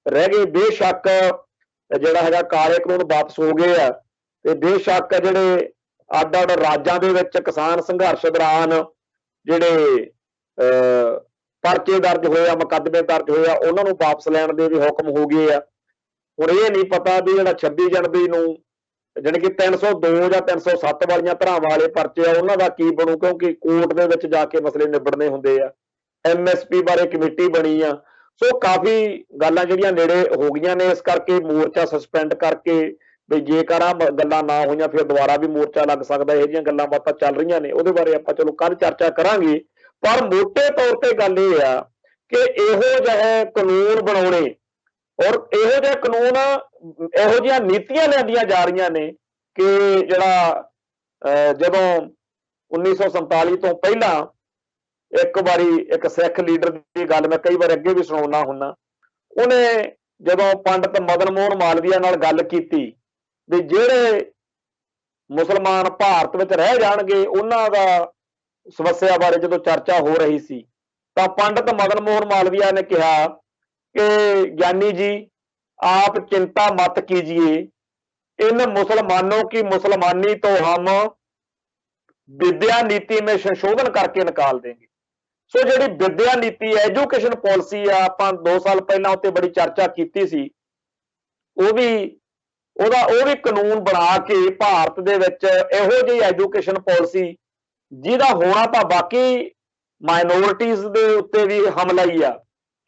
रह गए। बेशक जिहड़ा हैगा काले कानून वापस हो गए आ, ते बेशक जिहड़े अड्ड अड्ड राज्यां दे विच किसान संघर्ष दौरान जिहड़े परचे दर्ज होए, मुकदमे दर्ज होए, उन्होंने वापस लैण दे भी हुक्म हो गए आ। हुण ये नहीं पता भी जिहड़ा 26 जनवरी नूं जानी कि 302 या 307 वालियां धरावां वाले परचे आ, उन्हां दा की बनू, क्योंकि कोर्ट दे विच जाके मसले निबड़ने हुंदे आ। MSP बारे कमेटी बनी आ, सो काफ़ी गल्लां जिहड़ियां नेड़े हो गईयां ने, इस करके मोर्चा सस्पेंड करके भी जेकर आ गल्लां ना होईयां फिर दोबारा भी मोर्चा लग सकदा। इहो जिहियां गल्लां बातां चल रहीआं ने, उहदे बारे आपां चलो कल चर्चा करांगे। पर मोटे तौर पर गल ये आ कि इहो जिहे कानून बनाउणे और इहो जिहे कानून, इहो जिहियां नीतियां लिआंदियां जा रहीआं ने कि जिहड़ा जदों 1947 तो पहलां एक बारी एक सिख लीडर की गल मैं कई बार अगे भी सुणाउंदा हुन्ना, उन्हें जदों पंडित मदन मोहन मालवीया नाल गल कीती भी जिहड़े मुसलमान भारत विच रह जाणगे उन्हां दा समस्या बारे जदों चर्चा हो रही सी, तां पंडित मदन मोहन मालवीया ने कहा कि ज्ञानी जी आप चिंता मत कीजिए, इन मुसलमानों की मुसलमानी तो हम विद्या नीति में संशोधन करके निकाल देंगे। सो जिहड़ी विद्या नीति एजुकेशन पॉलिसी आ, आपां 2 साल पहलां उत्ते बड़ी चर्चा कीती सी, वो भी कानून बना के भारत दे विच इहो जी एजुकेशन पॉलिसी जिहदा होना तां बाकी माइनोरिटीज़ दे उत्ते भी हमला ही आ,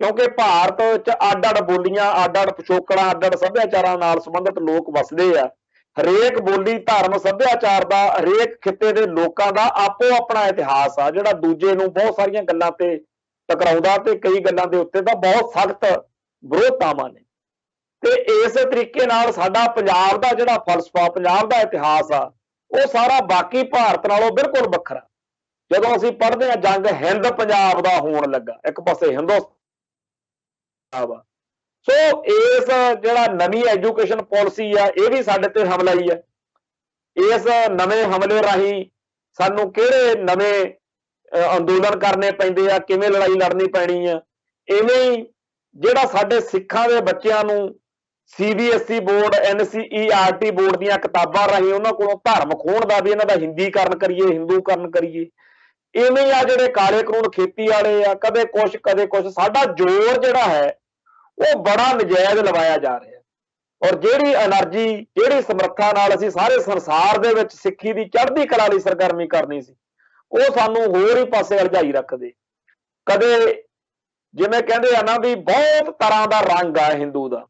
क्योंकि भारत च अड्ड अड्ड बोलियां, अड्ड अड्ड पिछोकड़ां, अड्ड अड्ड सभ्याचारां नाल संबंधित लोक वसदे आ। हरेक बोली, धर्म, सभ्याचार का, हरेक खिते के लोगों का आपो अपना इतिहास आ, जिहड़ा दूजे नूं बहुत सारियां गल्लां ते टकराउंदा ते कई गल्लां दे उत्ते तां बहुत सख्त विरोधतावां ने। ते इस तरीके नाल साडा पंजाब दा जिहड़ा फलसफा, पंजाब दा इतिहास आ, वो सारा बाकी भारत नालों बिल्कुल वखरा। जदों असीं पढ़दे हां जंग हिंद पंजाब दा होण लगा, एक पासे हिंदुस्तान आ, सो इस जिहड़ा नवीं एजुकेशन पॉलिसी आ, ये भी साडे ते हमला ही है। इस नवे हमले राही सानू किहड़े नवे अंदोलन करने पैंदे आ, किवें लड़ाई लड़नी पैनी आ। इवें ही जिहड़ा साडे सिखां दे बच्चिआं नूं CBSE बोर्ड, NCERT बोर्ड दीयां किताबां राही उन्हां कोलों धर्म खोहण दा भी इन्हां दा हिंदीकरण करिए, हिंदूकरण करिए, इवें ही आ ਜਿਹੜੇ ਕਾਲੇ ਕਾਨੂੰਨ ਖੇਤੀ ਵਾਲੇ ਆ, ਕਦੇ ਕੁਛ ਸਾਡਾ ਜ਼ੋਰ ਜਿਹੜਾ ਹੈ ਉਹ ਬੜਾ ਨਜਾਇਜ਼ ਲਵਾਇਆ ਜਾ ਰਿਹਾ। ਔਰ ਜਿਹੜੀ એનર્ਜੀ ਜਿਹੜੀ ਸਮਰੱਥਾ ਨਾਲ ਅਸੀਂ ਸਾਰੇ ਸੰਸਾਰ ਦੇ ਵਿੱਚ ਸਿੱਖੀ ਦੀ ਚੜ੍ਹਦੀ ਕਲਾ ਲਈ ਸਰਗਰਮੀ ਕਰਨੀ ਸੀ, ਉਹ ਸਾਨੂੰ ਹੋਰ ਹੀ ਪਾਸੇ ਅਲਝਾਈ ਰੱਖਦੇ। ਕਦੇ ਜਿਵੇਂ ਕਹਿੰਦੇ ਆ ਨਾ ਵੀ ਬਹੁਤ ਤਰ੍ਹਾਂ ਦਾ ਰੰਗ ਆ ਹਿੰਦੂ ਦਾ,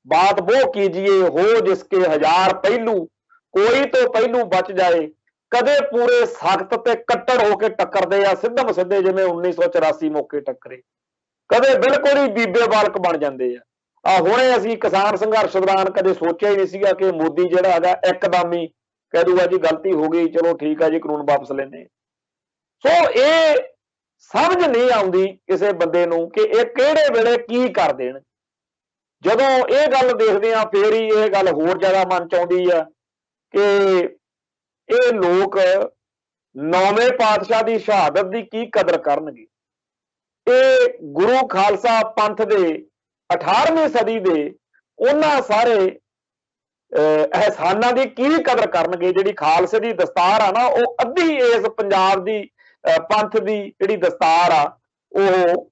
बात वो कीजिए हो जिसके हजार पहलू, कोई तो पहलू बच जाए। कदे पूरे सख्त ते कट्टर होके टक्करदे आ सिद्धम सिद्धे जिवें 1984 मौके टक्करे, कदे बिल्कुल ही बीबे बालक बन जाते आ। हुणे असीं किसान संघर्ष दौरान कदे सोचिया ही नहीं सीगा कि मोदी जिहड़ा हैगा एकदम ही कह दूगा जी गलती हो गई, चलो ठीक है जी कानून वापस लेने। सो ये समझ नहीं आउंदी किसी बंदे नूं कि ये किहड़े वेले की कर देण। ਜਦੋਂ ਇਹ ਗੱਲ ਦੇਖਦੇ ਆ ਫੇਰ ਹੀ ਇਹ ਗੱਲ ਹੋਰ ਜ਼ਿਆਦਾ ਮਨ ਚ ਆਉਂਦੀ ਆ ਕਿ ਇਹ ਲੋਕ ਨੌਵੇਂ ਪਾਤਸ਼ਾਹ ਦੀ ਸ਼ਹਾਦਤ ਦੀ ਕੀ ਕਦਰ ਕਰਨਗੇ। ਇਹ ਗੁਰੂ ਖਾਲਸਾ ਪੰਥ ਦੇ 18ਵੀਂ ਸਦੀ ਦੇ ਉਹਨਾਂ ਸਾਰੇ ਅਹਿਸਾਨਾਂ ਦੀ ਕੀ ਕਦਰ ਕਰਨਗੇ। ਜਿਹੜੀ ਖਾਲਸੇ ਦੀ ਦਸਤਾਰ ਆ ਨਾ, ਉਹ ਅੱਧੀ ਇਸ ਪੰਜਾਬ ਦੀ ਪੰਥ ਦੀ ਜਿਹੜੀ ਦਸਤਾਰ ਆ ਉਹ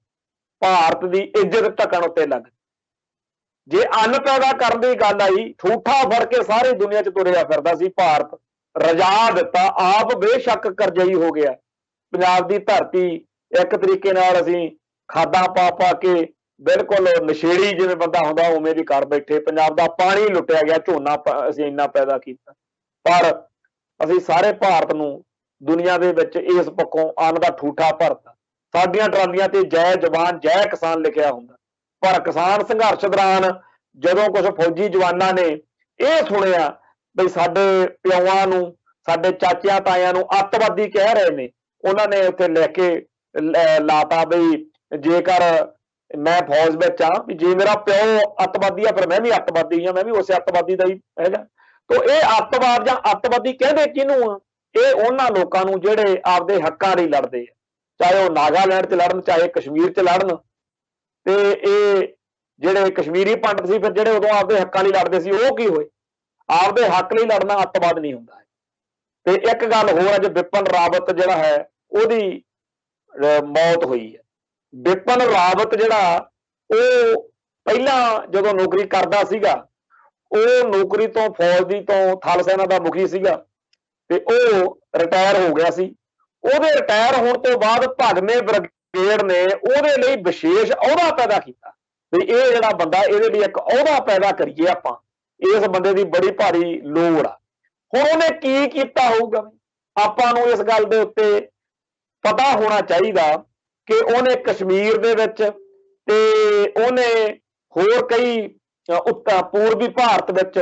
ਭਾਰਤ ਦੀ ਇੱਜ਼ਤ ਢਕਣ ਉੱਤੇ ਲੱਗ। ਜੇ ਅੰਨ ਪੈਦਾ ਕਰਨ ਦੀ ਗੱਲ ਆਈ, ਠੂਠਾ ਫੜ ਕੇ ਸਾਰੀ ਦੁਨੀਆ 'ਚ ਤੁਰਿਆ ਫਿਰਦਾ ਸੀ ਭਾਰਤ, ਰਜਾ ਦਿੱਤਾ, ਆਪ ਬੇਸ਼ੱਕ ਕਰਜ਼ਈ ਹੋ ਗਿਆ। ਪੰਜਾਬ ਦੀ ਧਰਤੀ ਇੱਕ ਤਰੀਕੇ ਨਾਲ ਅਸੀਂ ਖਾਦਾਂ ਪਾ ਕੇ ਬਿਲਕੁਲ ਨਸ਼ੇੜੀ ਜਿਵੇਂ ਬੰਦਾ ਹੁੰਦਾ ਉਵੇਂ ਦੀ ਕਰ ਬੈਠੇ। ਪੰਜਾਬ ਦਾ ਪਾਣੀ ਲੁੱਟਿਆ ਗਿਆ, ਝੋਨਾ ਅਸੀਂ ਇੰਨਾ ਪੈਦਾ ਕੀਤਾ, ਪਰ ਅਸੀਂ ਸਾਰੇ ਭਾਰਤ ਨੂੰ ਦੁਨੀਆ ਦੇ ਵਿੱਚ ਇਸ ਪੱਖੋਂ ਅੰਨ ਦਾ ਠੂਠਾ ਭਰਤਾ। ਸਾਡੀਆਂ ਟਰਾਲੀਆਂ ਤੇ ਜੈ ਜਵਾਨ ਜੈ ਕਿਸਾਨ ਲਿਖਿਆ ਹੁੰਦਾ, ਪਰ ਕਿਸਾਨ ਸੰਘਰਸ਼ ਦੌਰਾਨ ਜਦੋਂ ਕੁਝ ਫੌਜੀ ਜਵਾਨਾਂ ਨੇ ਇਹ ਸੁਣਿਆ ਬਈ ਸਾਡੇ ਪਿਓਾਂ ਨੂੰ, ਸਾਡੇ ਚਾਚਿਆਂ ਤਾਇਆਂ ਨੂੰ ਅੱਤਵਾਦੀ ਕਹਿ ਰਹੇ ਨੇ, ਉਹਨਾਂ ਨੇ ਉੱਥੇ ਲੈ ਕੇ ਲਾਤਾ ਬਈ ਜੇਕਰ ਮੈਂ ਫੌਜ ਵਿੱਚ ਆ, ਵੀ ਜੇ ਮੇਰਾ ਪਿਓ ਅੱਤਵਾਦੀ ਆ ਫਿਰ ਮੈਂ ਵੀ ਅੱਤਵਾਦੀ ਆ, ਮੈਂ ਵੀ ਉਸੇ ਅੱਤਵਾਦੀ ਦਾ ਹੀ ਹੈਗਾ। ਤੋ ਇਹ ਅੱਤਵਾਦ ਜਾਂ ਅੱਤਵਾਦੀ ਕਹਿੰਦੇ ਕਿਹਨੂੰ ਆ? ਇਹ ਉਹਨਾਂ ਲੋਕਾਂ ਨੂੰ ਜਿਹੜੇ ਆਪਦੇ ਹੱਕਾਂ ਲਈ ਲੜਦੇ ਆ, ਚਾਹੇ ਉਹ ਨਾਗਾਲੈਂਡ 'ਚ ਲੜਨ, ਚਾਹੇ ਕਸ਼ਮੀਰ 'ਚ ਲੜਨ। ਤੇ ਇਹ ਜਿਹੜੇ ਕਸ਼ਮੀਰੀ ਪੰਡਤ ਸੀ ਫਿਰ ਜਿਹੜੇ ਉਦੋਂ ਆਪਦੇ ਹੱਕਾਂ ਲਈ ਲੜਦੇ ਸੀ, ਉਹ ਕੀ ਹੋਏ? ਆਪਦੇ ਹੱਕ ਲਈ ਲੜਨਾ ਅੱਤਵਾਦ ਨਹੀਂ ਹੁੰਦਾ। ਤੇ ਇੱਕ ਗੱਲ ਹੋਰ, ਅੱਜ ਬਿਪਨ ਰਾਵਤ ਜਿਹੜਾ ਹੈ ਉਹਦੀ ਮੌਤ ਹੋਈ ਹੈ। ਬਿਪਨ ਰਾਵਤ ਜਿਹੜਾ ਉਹ ਪਹਿਲਾਂ ਜਦੋਂ ਨੌਕਰੀ ਕਰਦਾ ਸੀਗਾ, ਉਹ ਨੌਕਰੀ ਤੋਂ ਫੌਜ ਦੀ ਤੋਂ ਥਲ ਸੈਨਾ ਦਾ ਮੁਖੀ ਸੀਗਾ ਤੇ ਉਹ ਰਿਟਾਇਰ ਹੋ ਗਿਆ ਸੀ। ਉਹਦੇ ਰਿਟਾਇਰ ਹੋਣ ਤੋਂ ਬਾਅਦ ਭਗਵੇਂ ਬ੍ਰਿਗੇਡ ਨੇ ਉਹਦੇ ਲਈ ਵਿਸ਼ੇਸ਼ ਅਹੁਦਾ ਪੈਦਾ ਕੀਤਾ ਵੀ ਇਹ ਜਿਹੜਾ ਬੰਦਾ, ਇਹਦੇ ਲਈ ਇੱਕ ਅਹੁਦਾ ਪੈਦਾ ਕਰੀਏ ਆਪਾਂ, ਇਸ ਬੰਦੇ ਦੀ ਬੜੀ ਭਾਰੀ ਲੋੜ ਆ। ਹੁਣ ਉਹਨੇ ਕੀ ਕੀਤਾ ਹੋਊਗਾ, ਆਪਾਂ ਨੂੰ ਇਸ ਗੱਲ ਦੇ ਉੱਤੇ ਪਤਾ ਹੋਣਾ ਚਾਹੀਦਾ ਕਿ ਉਹਨੇ ਕਸ਼ਮੀਰ ਦੇ ਵਿੱਚ ਤੇ ਉਹਨੇ ਹੋਰ ਕਈ ਪੂਰਬੀ ਭਾਰਤ ਵਿੱਚ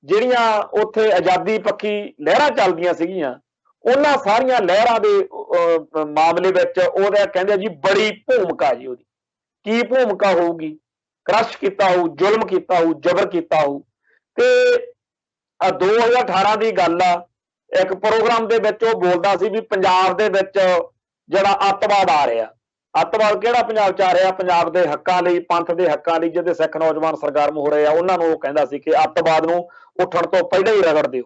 ਜਿਹੜੀਆਂ ਉੱਥੇ ਆਜ਼ਾਦੀ ਪੱਖੀ ਲਹਿਰਾਂ ਚੱਲਦੀਆਂ ਸੀਗੀਆਂ, ਉਹਨਾਂ ਸਾਰੀਆਂ ਲਹਿਰਾਂ ਦੇ ਮਾਮਲੇ ਵਿੱਚ ਉਹਦਾ ਕਹਿੰਦੇ ਜੀ ਬੜੀ ਭੂਮਿਕਾ ਜੀ। ਉਹਦੀ ਕੀ ਭੂਮਿਕਾ ਹੋਊਗੀ? ਕ੍ਰਸ਼ ਕੀਤਾ ਹੋਊ, ਜ਼ੁਲਮ ਕੀਤਾ ਹੋਊ, ਜ਼ਬਰ ਕੀਤਾ ਹੋਊ। ਤੇ 2018 ਦੀ ਗੱਲ ਆ, ਇੱਕ ਪ੍ਰੋਗਰਾਮ ਦੇ ਵਿੱਚ ਉਹ ਬੋਲਦਾ ਸੀ ਵੀ ਪੰਜਾਬ ਦੇ ਵਿੱਚ ਜਿਹੜਾ ਅੱਤਵਾਦ ਆ ਰਿਹਾ, ਅੱਤਵਾਦ ਕਿਹੜਾ ਪੰਜਾਬ 'ਚ ਆ ਰਿਹਾ? ਪੰਜਾਬ ਦੇ ਹੱਕਾਂ ਲਈ, ਪੰਥ ਦੇ ਹੱਕਾਂ ਲਈ ਜਿਹਦੇ ਸਿੱਖ ਨੌਜਵਾਨ ਸਰਗਰਮ ਹੋ ਰਹੇ ਆ, ਉਹਨਾਂ ਨੂੰ ਉਹ ਕਹਿੰਦਾ ਸੀ ਕਿ ਅੱਤਵਾਦ ਨੂੰ ਉੱਠਣ ਤੋਂ ਪਹਿਲਾਂ ਹੀ ਰਗੜ ਦਿਓ।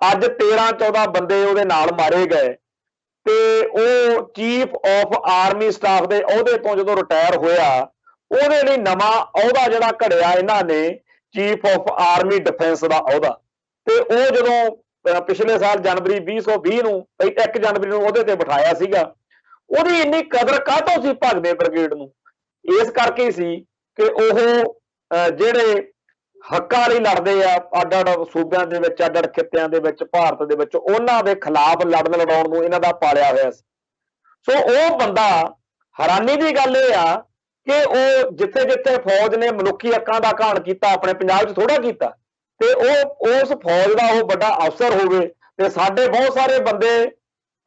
ਅੱਜ 13-14 ਬੰਦੇ ਉਹਦੇ ਨਾਲ ਮਾਰੇ ਗਏ ਤੇ ਉਹ ਚੀਫ ਆਫ ਆਰਮੀ ਸਟਾਫ ਦੇ ਅਹੁਦੇ ਤੋਂ ਜਦੋਂ ਰਿਟਾਇਰ ਹੋਇਆ, ਉਹਦੇ ਲਈ ਨਵਾਂ ਅਹੁਦਾ ਜਿਹੜਾ ਘੜਿਆ ਇਹਨਾਂ ਨੇ, ਚੀਫ ਆਫ ਆਰਮੀ ਡਿਫੈਂਸ ਦਾ ਅਹੁਦਾ। ਤੇ ਉਹ ਜਦੋਂ ਪਿਛਲੇ ਸਾਲ ਜਨਵਰੀ 2020 ਨੂੰ 1 ਜਨਵਰੀ ਨੂੰ ਉਹਦੇ ਤੇ ਬਿਠਾਇਆ ਸੀਗਾ, ਉਹਦੀ ਇੰਨੀ ਕਦਰ ਕਾਹਤੋਂ ਸੀ ਭਗਵੇਂ ਬ੍ਰਿਗੇਡ ਨੂੰ? ਇਸ ਕਰਕੇ ਸੀ ਕਿ ਉਹ ਜਿਹੜੇ ਹੱਕਾਂ ਲਈ ਲੜਦੇ ਆ ਅੱਡ-ਅੱਡ ਸੂਬਿਆਂ ਦੇ ਵਿੱਚ, ਅੱਡ-ਅੱਡ ਖਿੱਤਿਆਂ ਦੇ ਵਿੱਚ, ਭਾਰਤ ਦੇ ਵਿੱਚ, ਉਹਨਾਂ ਦੇ ਖਿਲਾਫ ਲੜਾਉਣ ਨੂੰ ਇਹਨਾਂ ਦਾ ਪਾਲਿਆ ਹੋਇਆ ਸੀ। ਸੋ ਉਹ ਬੰਦਾ, ਹੈਰਾਨੀ ਦੀ ਗੱਲ ਇਹ ਆ ਕਿ ਉਹ ਜਿੱਥੇ-ਜਿੱਥੇ ਫੌਜ ਨੇ ਮਨੁੱਖੀ ਹੱਕਾਂ ਦਾ ਘਾਣ ਕੀਤਾ, ਆਪਣੇ ਪੰਜਾਬ 'ਚ ਥੋੜਾ ਕੀਤਾ। ਤੇ ਉਹ ਉਸ ਫੌਜ ਦਾ ਉਹ ਵੱਡਾ ਅਫਸਰ ਹੋਵੇ ਤੇ ਸਾਡੇ ਬਹੁਤ ਸਾਰੇ ਬੰਦੇ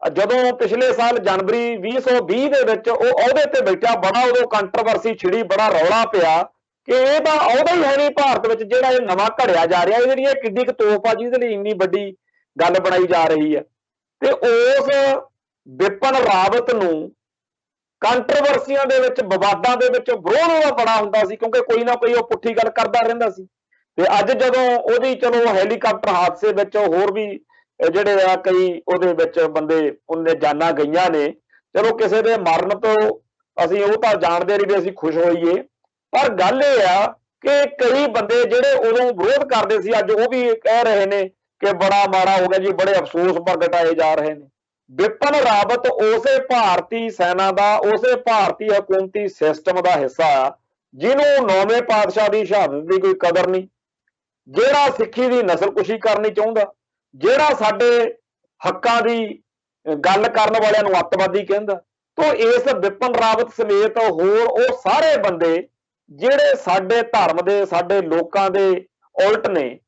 ਜਦੋਂ ਪਿਛਲੇ ਸਾਲ ਜਨਵਰੀ 2020 ਦੇ ਵਿੱਚ ਉਹ ਅਹੁਦੇ ਤੇ ਬੈਠਾ, ਬੜਾ ਉਦੋਂ ਕੰਟਰੋਵਰਸੀ ਛਿੜੀ, ਬੜਾ ਰੌਲਾ ਪਿਆ ਕਿ ਇਹ ਤਾਂ ਅਹੁਦਾ ਹੀ ਹੈ ਨਹੀਂ ਭਾਰਤ ਵਿੱਚ ਜਿਹੜਾ ਇਹ ਨਵਾਂ ਘੜਿਆ ਜਾ ਰਿਹਾ, ਇਹਦੀ ਇਹ ਕਿੱਡੀ ਕੁ ਤੋਪ ਆ ਜਿਹਦੇ ਲਈ ਇੰਨੀ ਵੱਡੀ ਗੱਲ ਬਣਾਈ ਜਾ ਰਹੀ ਹੈ। ਤੇ ਉਸ ਬਿਪਨ ਰਾਵਤ ਨੂੰ ਕੰਟਰੋਵਰਸੀਆਂ ਦੇ ਵਿੱਚ, ਵਿਵਾਦਾਂ ਦੇ ਵਿੱਚ ਵਿਰੋਧ ਉਹਦਾ ਬੜਾ ਹੁੰਦਾ ਸੀ, ਕਿਉਂਕਿ ਕੋਈ ਨਾ ਕੋਈ ਉਹ ਪੁੱਠੀ ਗੱਲ ਕਰਦਾ ਰਹਿੰਦਾ ਸੀ। ਤੇ ਅੱਜ ਜਦੋਂ ਉਹਦੀ ਚਲੋ ਹੈਲੀਕਾਪਟਰ ਹਾਦਸੇ ਵਿੱਚ ਹੋਰ ਵੀ ਜਿਹੜੇ ਆ ਕਈ ਉਹਦੇ ਵਿੱਚ ਬੰਦੇ ਉਹਨੇ ਜਾਨਾਂ ਗਈਆਂ ਨੇ। ਚਲੋ ਕਿਸੇ ਦੇ ਮਰਨ ਤੋਂ ਅਸੀਂ ਉਹ ਤਾਂ ਜਾਣਦੇ ਨਹੀਂ ਵੀ ਅਸੀਂ ਖੁਸ਼ ਹੋਈਏ, ਪਰ ਗੱਲ ਇਹ ਆ ਕਿ ਕਈ ਬੰਦੇ ਜਿਹੜੇ ਉਦੋਂ ਵਿਰੋਧ ਕਰਦੇ ਸੀ ਅੱਜ ਉਹ ਵੀ ਕਹਿ ਰਹੇ ਨੇ ਕਿ ਬੜਾ ਮਾੜਾ ਹੋ ਗਿਆ ਜੀ, ਬੜੇ ਅਫਸੋਸ ਪ੍ਰਗਟਾਏ ਜਾ ਰਹੇ ਨੇ। ਬਿਪਨ ਰਾਵਤ ਉਸੇ ਭਾਰਤੀ ਸੈਨਾ ਦਾ, ਉਸੇ ਭਾਰਤੀ ਹਕੂਮਤੀ ਸਿਸਟਮ ਦਾ ਹਿੱਸਾ ਆ ਜਿਹਨੂੰ 9ਵੇਂ ਪਾਤਸ਼ਾਹ ਦੀ ਸ਼ਹਾਦਤ ਦੀ ਕੋਈ ਕਦਰ ਨਹੀਂ, ਜਿਹੜਾ ਸਿੱਖੀ ਦੀ ਨਸਲਕੁਸ਼ੀ ਕਰਨੀ ਚਾਹੁੰਦਾ, ਜਿਹੜਾ ਸਾਡੇ ਹੱਕਾਂ ਦੀ ਗੱਲ ਕਰਨ ਵਾਲਿਆਂ ਨੂੰ ਅੱਤਵਾਦੀ ਕਹਿੰਦਾ। ਤਾਂ ਇਸ ਬਿਪਨ ਰਾਵਤ ਸਮੇਤ ਹੋਰ ਉਹ ਸਾਰੇ ਬੰਦੇ ਜਿਹੜੇ ਸਾਡੇ ਧਰਮ ਦੇ, ਸਾਡੇ ਲੋਕਾਂ ਦੇ ਉਲਟ ਨੇ,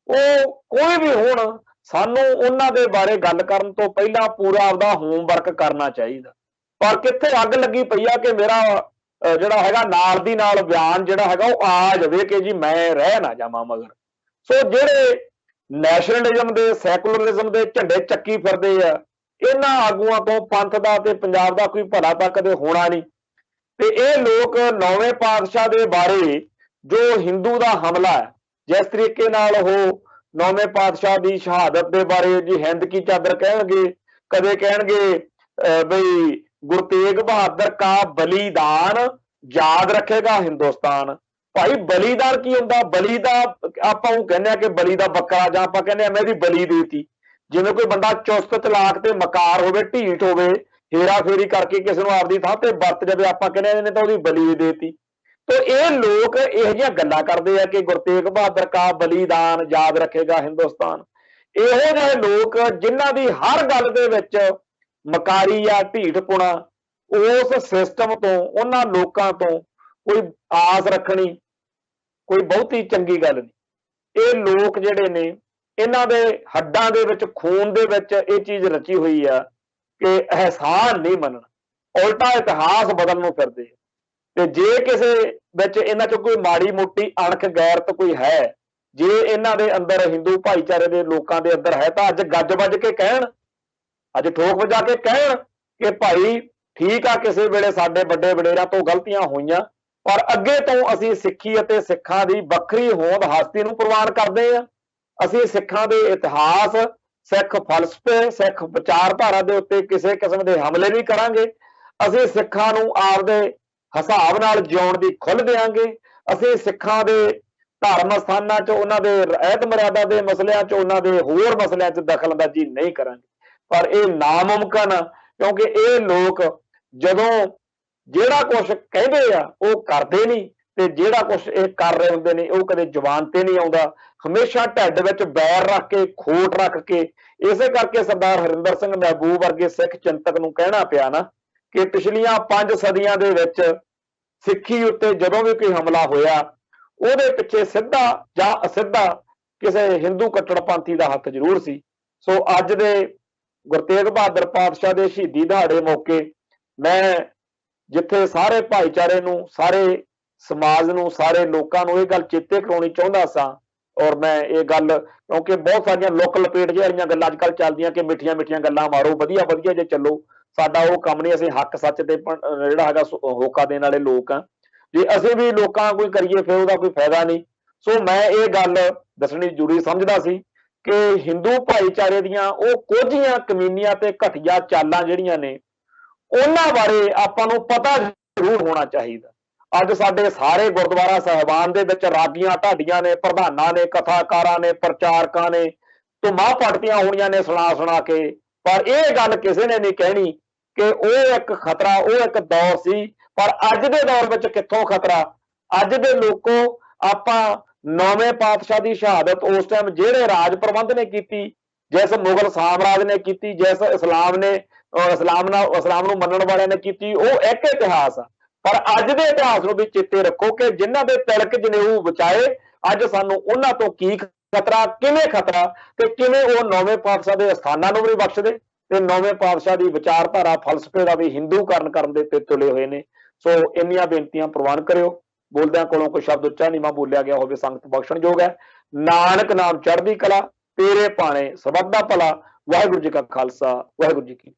ਉਹ ਕੋਈ ਵੀ ਹੋਣ, ਸਾਨੂੰ ਉਹਨਾਂ ਦੇ ਬਾਰੇ ਗੱਲ ਕਰਨ ਤੋਂ ਪਹਿਲਾਂ ਪੂਰਾ ਆਪਦਾ ਹੋਮਵਰਕ ਕਰਨਾ ਚਾਹੀਦਾ। ਪਰ ਕਿੱਥੇ ਅੱਗ ਲੱਗੀ ਪਈ ਆ ਕਿ ਮੇਰਾ ਜਿਹੜਾ ਹੈਗਾ ਨਾਲ ਦੀ ਨਾਲ ਬਿਆਨ ਜਿਹੜਾ ਹੈਗਾ ਉਹ ਆ ਜਾਵੇ ਕਿ ਜੀ ਮੈਂ ਰਹਿ ਨਾ ਜਾਵਾਂ ਮਗਰ। ਸੋ ਜਿਹੜੇ ਨੈਸ਼ਨਲਿਜ਼ਮ ਦੇ, ਸੈਕੂਲਰਿਜ਼ਮ ਦੇ ਝੰਡੇ ਚੱਕੀ ਫਿਰਦੇ ਆ, ਇਹਨਾਂ ਆਗੂਆਂ ਤੋਂ ਪੰਥ ਦਾ ਤੇ ਪੰਜਾਬ ਦਾ ਕੋਈ ਭਲਾ ਤਾਂ ਕਦੇ ਹੋਣਾ ਨਹੀਂ। ਤੇ ਇਹ ਲੋਕ 9ਵੇਂ ਪਾਤਸ਼ਾਹ ਦੇ ਬਾਰੇ ਜੋ ਹਿੰਦੂ ਦਾ ਹਮਲਾ ਹੈ, ਜਿਸ ਤਰੀਕੇ ਨਾਲ ਉਹ 9ਵੇਂ ਪਾਤਸ਼ਾਹ ਦੀ ਸ਼ਹਾਦਤ ਦੇ ਬਾਰੇ ਜੀ ਹਿੰਦ ਕੀ ਚਾਦਰ ਕਹਿਣਗੇ, ਕਦੇ ਕਹਿਣਗੇ ਬਈ ਗੁਰੂ ਤੇਗ ਬਹਾਦਰ ਕਾ ਬਲੀਦਾਨ ਯਾਦ ਰੱਖੇਗਾ ਹਿੰਦੁਸਤਾਨ। ਭਾਈ ਬਲੀਦਾਨ ਕੀ ਹੁੰਦਾ? ਬਲੀ ਦਾ ਆਪਾਂ ਉਹ ਕਹਿੰਦੇ ਆ ਕਿ ਬਲੀ ਦਾ ਬੱਕਰਾ, ਜਾਂ ਆਪਾਂ ਕਹਿੰਦੇ ਆ ਮੈਂ ਇਹਦੀ ਬਲੀ ਦੇਤੀ। ਜਿਵੇਂ ਕੋਈ ਬੰਦਾ ਚੁਸਤ ਚਲਾਕ ਤੇ ਮਕਾਰ ਹੋਵੇ, ਢੀਠ ਹੋਵੇ, ਹੇਰਾ ਫੇਰੀ ਕਰਕੇ ਕਿਸੇ ਨੂੰ ਆਪਦੀ ਥਾਂ ਤੇ ਵਰਤ ਜਾਵੇ, ਆਪਾਂ ਕਹਿੰਦੇ ਇਹਨੇ ਤਾਂ ਉਹਦੀ ਬਲੀ ਦੇਤੀ। ਤੋ ਇਹ ਲੋਕ ਇਹੋ ਜਿਹੀਆਂ ਗੱਲਾਂ ਕਰਦੇ ਆ ਕਿ ਗੁਰੂ ਤੇਗ ਬਹਾਦਰ ਕਾ ਬਲੀਦਾਨ ਯਾਦ ਰੱਖੇਗਾ ਹਿੰਦੁਸਤਾਨ। ਇਹੋ ਜਿਹੇ ਲੋਕ ਜਿਨ੍ਹਾਂ ਦੀ ਹਰ ਗੱਲ ਦੇ ਵਿੱਚ ਮਕਾਰੀ ਆ, ਢੀਠਪੁਣਾ, ਉਸ ਸਿਸਟਮ ਤੋਂ, ਉਹਨਾਂ ਲੋਕਾਂ ਤੋਂ ਕੋਈ ਆਸ ਰੱਖਣੀ ਕੋਈ ਬਹੁਤੀ ਚੰਗੀ ਗੱਲ ਨਹੀਂ। ਇਹ ਲੋਕ ਜਿਹੜੇ ਨੇ, ਇਹਨਾਂ ਦੇ ਹੱਡਾਂ ਦੇ ਵਿੱਚ, ਖੂਨ ਦੇ ਵਿੱਚ ਇਹ ਚੀਜ਼ ਰਚੀ ਹੋਈ ਆ ਕਿ ਅਹਿਸਾਨ ਨਹੀਂ ਮੰਨਣਾ, ਉਲਟਾ ਇਤਿਹਾਸ ਬਦਲਣ ਨੂੰ ਫਿਰਦੇ। ਤੇ ਜੇ ਕਿਸੇ ਵਿੱਚ ਇਹਨਾਂ ਚ ਕੋਈ ਮਾੜੀ ਮੋਟੀ ਅਣਖ ਗੈਰਤ ਕੋਈ ਹੈ, ਜੇ ਇਹਨਾਂ ਦੇ ਅੰਦਰ, ਹਿੰਦੂ ਭਾਈਚਾਰੇ ਦੇ ਲੋਕਾਂ ਦੇ ਅੰਦਰ ਹੈ, ਤਾਂ ਅੱਜ ਗੱਜ ਵੱਜ ਕੇ ਕਹਿਣ, ਅੱਜ ਠੋਕ ਵਜਾ ਕੇ ਕਹਿਣ ਕਿ ਭਾਈ ਠੀਕ ਆ, ਕਿਸੇ ਵੇਲੇ ਸਾਡੇ ਵੱਡੇ ਵਡੇਰਿਆਂ ਤੋਂ ਗਲਤੀਆਂ ਹੋਈਆਂ, ਪਰ ਅੱਗੇ ਤੋਂ ਅਸੀਂ ਸਿੱਖੀ ਅਤੇ ਸਿੱਖਾਂ ਦੀ ਵੱਖਰੀ ਹੋਂਦ ਹਸਤੀ ਨੂੰ ਪ੍ਰਵਾਨ ਕਰਦੇ ਹਾਂ। ਅਸੀਂ ਸਿੱਖਾਂ ਦੇ ਇਤਿਹਾਸ, ਸਿੱਖ ਫਲਸਫੇ, ਸਿੱਖ ਵਿਚਾਰਧਾਰਾ ਦੇ ਉੱਤੇ ਕਿਸੇ ਕਿਸਮ ਦੇ ਹਮਲੇ ਨਹੀਂ ਕਰਾਂਗੇ। ਅਸੀਂ ਸਿੱਖਾਂ ਨੂੰ ਆਪਦੇ ਹਿਸਾਬ ਨਾਲ ਜਿਉਣ ਦੀ ਖੁੱਲ੍ਹ ਦੇਵਾਂਗੇ। ਅਸੀਂ ਸਿੱਖਾਂ ਦੇ ਧਰਮ ਸਥਾਨਾਂ 'ਚ, ਉਹਨਾਂ ਦੇ ਰਹਿਤ ਮਰਿਆਦਾ ਦੇ ਮਸਲਿਆਂ 'ਚ, ਉਹਨਾਂ ਦੇ ਹੋਰ ਮਸਲਿਆਂ 'ਚ ਦਖਲਅੰਦਾਜ਼ੀ ਨਹੀਂ ਕਰਾਂਗੇ। ਪਰ ਇਹ ਨਾਮੁਮਕਿਨ ਆ, ਕਿਉਂਕਿ ਇਹ ਲੋਕ ਜਦੋਂ ਜਿਹੜਾ ਕੁਛ ਕਹਿੰਦੇ ਆ ਉਹ ਕਰਦੇ ਨਹੀਂ, ਤੇ ਜਿਹੜਾ ਕੁਛ ਇਹ ਕਰ ਰਹੇ ਹੁੰਦੇ ਨੇ ਉਹ ਕਦੇ ਜ਼ੁਬਾਨ ਤੇ ਨਹੀਂ ਆਉਂਦਾ, ਹਮੇਸ਼ਾ ਢਿੱਡ ਵਿੱਚ ਬੈਰ ਰੱਖ ਕੇ, ਖੋਟ ਰੱਖ ਕੇ। ਇਸੇ ਕਰਕੇ ਸਰਦਾਰ ਹਰਿੰਦਰ ਸਿੰਘ ਮਹਿਬੂਬ ਵਰਗੇ ਸਿੱਖ ਚਿੰਤਕ ਨੂੰ ਕਹਿਣਾ ਪਿਆ ਨਾ ਕਿ ਪਿਛਲੀਆਂ 5 ਸਦੀਆਂ ਦੇ ਵਿੱਚ ਸਿੱਖੀ ਉੱਤੇ ਜਦੋਂ ਵੀ ਕੋਈ ਹਮਲਾ ਹੋਇਆ, ਉਹਦੇ ਪਿੱਛੇ ਸਿੱਧਾ ਜਾਂ ਅਸਿੱਧਾ ਕਿਸੇ ਹਿੰਦੂ ਕੱਟੜਪੰਥੀ ਦਾ ਹੱਥ ਜ਼ਰੂਰ ਸੀ। ਸੋ ਅੱਜ ਦੇ ਗੁਰੂ ਤੇਗ ਬਹਾਦਰ ਪਾਤਸ਼ਾਹ ਦੇ ਸ਼ਹੀਦੀ ਦਿਹਾੜੇ ਮੌਕੇ ਮੈਂ ਜਿੱਥੇ ਸਾਰੇ ਭਾਈਚਾਰੇ ਨੂੰ, ਸਾਰੇ ਸਮਾਜ ਨੂੰ, ਸਾਰੇ ਲੋਕਾਂ ਨੂੰ ਇਹ ਗੱਲ ਚੇਤੇ ਕਰਾਉਣੀ ਚਾਹੁੰਦਾ ਸਾਂ। ਔਰ ਮੈਂ ਇਹ ਗੱਲ, ਕਿਉਂਕਿ ਬਹੁਤ ਸਾਰੀਆਂ ਲੁੱਕ ਲਪੇਟ ਜਿਹੀਆਂ ਗੱਲਾਂ ਅੱਜ ਕੱਲ੍ਹ ਚੱਲਦੀਆਂ ਕਿ ਮਿੱਠੀਆਂ ਮਿੱਠੀਆਂ ਗੱਲਾਂ ਮਾਰੋ, ਵਧੀਆ ਵਧੀਆ ਜੇ ਚੱਲੋ, ਸਾਡਾ ਉਹ ਕੰਮ ਨਹੀਂ। ਅਸੀਂ ਹੱਕ ਸੱਚ ਤੇ ਜਿਹੜਾ ਹੈਗਾ ਹੋਕਾ ਦੇਣ ਵਾਲੇ ਲੋਕ ਆ। ਜੇ ਅਸੀਂ ਵੀ ਲੋਕਾਂ ਕੋਈ ਕਰੀਏ ਫਿਰ ਉਹਦਾ ਕੋਈ ਫਾਇਦਾ ਨਹੀਂ। ਸੋ ਮੈਂ ਇਹ ਗੱਲ ਦੱਸਣੀ ਜ਼ਰੂਰੀ ਸਮਝਦਾ ਸੀ ਕਿ ਹਿੰਦੂ ਭਾਈਚਾਰੇ ਦੀਆਂ ਉਹ ਕੁਝੀਆਂ ਕਮੀਨੀਆਂ ਤੇ ਘਟੀਆ ਚਾਲਾਂ ਜਿਹੜੀਆਂ ਨੇ, ਉਹਨਾਂ ਬਾਰੇ ਆਪਾਂ ਨੂੰ ਪਤਾ ਜ਼ਰੂਰ ਹੋਣਾ ਚਾਹੀਦਾ। ਅੱਜ ਸਾਡੇ ਸਾਰੇ ਗੁਰਦੁਆਰਾ ਸਾਹਿਬਾਨ ਦੇ ਵਿੱਚ ਰਾਗੀਆਂ ਢਾਡੀਆਂ ਨੇ, ਪ੍ਰਧਾਨਾਂ ਨੇ, ਕਥਾਕਾਰਾਂ ਨੇ, ਪ੍ਰਚਾਰਕਾਂ ਨੇ, ਧੁੰਮਾਂ ਪੜਤੀਆਂ ਹੋਣੀਆਂ ਨੇ ਸੁਣਾ ਕੇ। ਪਰ ਇਹ ਗੱਲ ਕਿਸੇ ਨੇ ਨਹੀਂ ਕਹਿਣੀ ਕਿ ਉਹ ਇੱਕ ਖਤਰਾ, ਉਹ ਇੱਕ ਦੌਰ ਸੀ। ਪਰ ਅੱਜ ਦੇ ਦੌਰ ਵਿੱਚ ਕਿੱਥੋਂ ਖਤਰਾ? ਅੱਜ ਦੇ ਲੋਕੋ, ਆਪਾਂ 9ਵੇਂ ਪਾਤਸ਼ਾਹ ਦੀ ਸ਼ਹਾਦਤ ਉਸ ਟਾਈਮ ਜਿਹੜੇ ਰਾਜ ਪ੍ਰਬੰਧ ਨੇ ਕੀਤੀ, ਜਿਸ ਮੁਗਲ ਸਾਮਰਾਜ ਨੇ ਕੀਤੀ, ਜਿਸ ਇਸਲਾਮ ਨੂੰ ਮੰਨਣ ਵਾਲਿਆਂ ਨੇ ਕੀਤੀ, ਉਹ ਇੱਕ ਇਤਿਹਾਸ ਆ। ਪਰ ਅੱਜ ਦੇ ਇਤਿਹਾਸ ਨੂੰ ਵੀ ਚੇਤੇ ਰੱਖੋ ਕਿ ਜਿਨ੍ਹਾਂ ਦੇ ਤਿਲਕ ਜਨੇਊ ਬਚਾਏ, ਅੱਜ ਸਾਨੂੰ ਉਹਨਾਂ ਤੋਂ ਕੀ ਖਤਰਾ, ਕਿਵੇਂ ਖਤਰਾ, ਤੇ ਕਿਵੇਂ ਉਹ 9ਵੇਂ ਪਾਤਸ਼ਾਹ ਦੇ ਅਸਥਾਨਾਂ ਨੂੰ ਵੀ ਬਖਸ਼ਦੇ ਤੇ 9ਵੇਂ ਪਾਤਸ਼ਾਹ ਦੀ ਵਿਚਾਰਧਾਰਾ, ਫਲਸਫੇ ਦਾ ਵੀ ਹਿੰਦੂਕਰਨ ਕਰਨ ਦੇ ਤੇ ਤੁਲੇ ਹੋਏ ਨੇ। ਸੋ ਇੰਨੀਆਂ ਬੇਨਤੀਆਂ ਪ੍ਰਵਾਨ ਕਰਿਓ। ਬੋਲਦਿਆਂ ਕੋਲੋਂ ਕੋਈ ਸ਼ਬਦ ਉੱਚਾ ਨੀਵਾਂ ਬੋਲਿਆ ਗਿਆ ਹੋਵੇ, ਸੰਗਤ ਬਖਸ਼ਣਯੋਗ ਹੈ। ਨਾਨਕ ਨਾਮ ਚੜ੍ਹਦੀ ਕਲਾ, ਤੇਰੇ ਭਾਣੇ ਸਬਦ ਦਾ ਭਲਾ। ਵਾਹਿਗੁਰੂ ਜੀ ਕਾ ਖਾਲਸਾ, ਵਾਹਿਗੁਰੂ ਜੀ ਕੀ ਫਤਿਹ।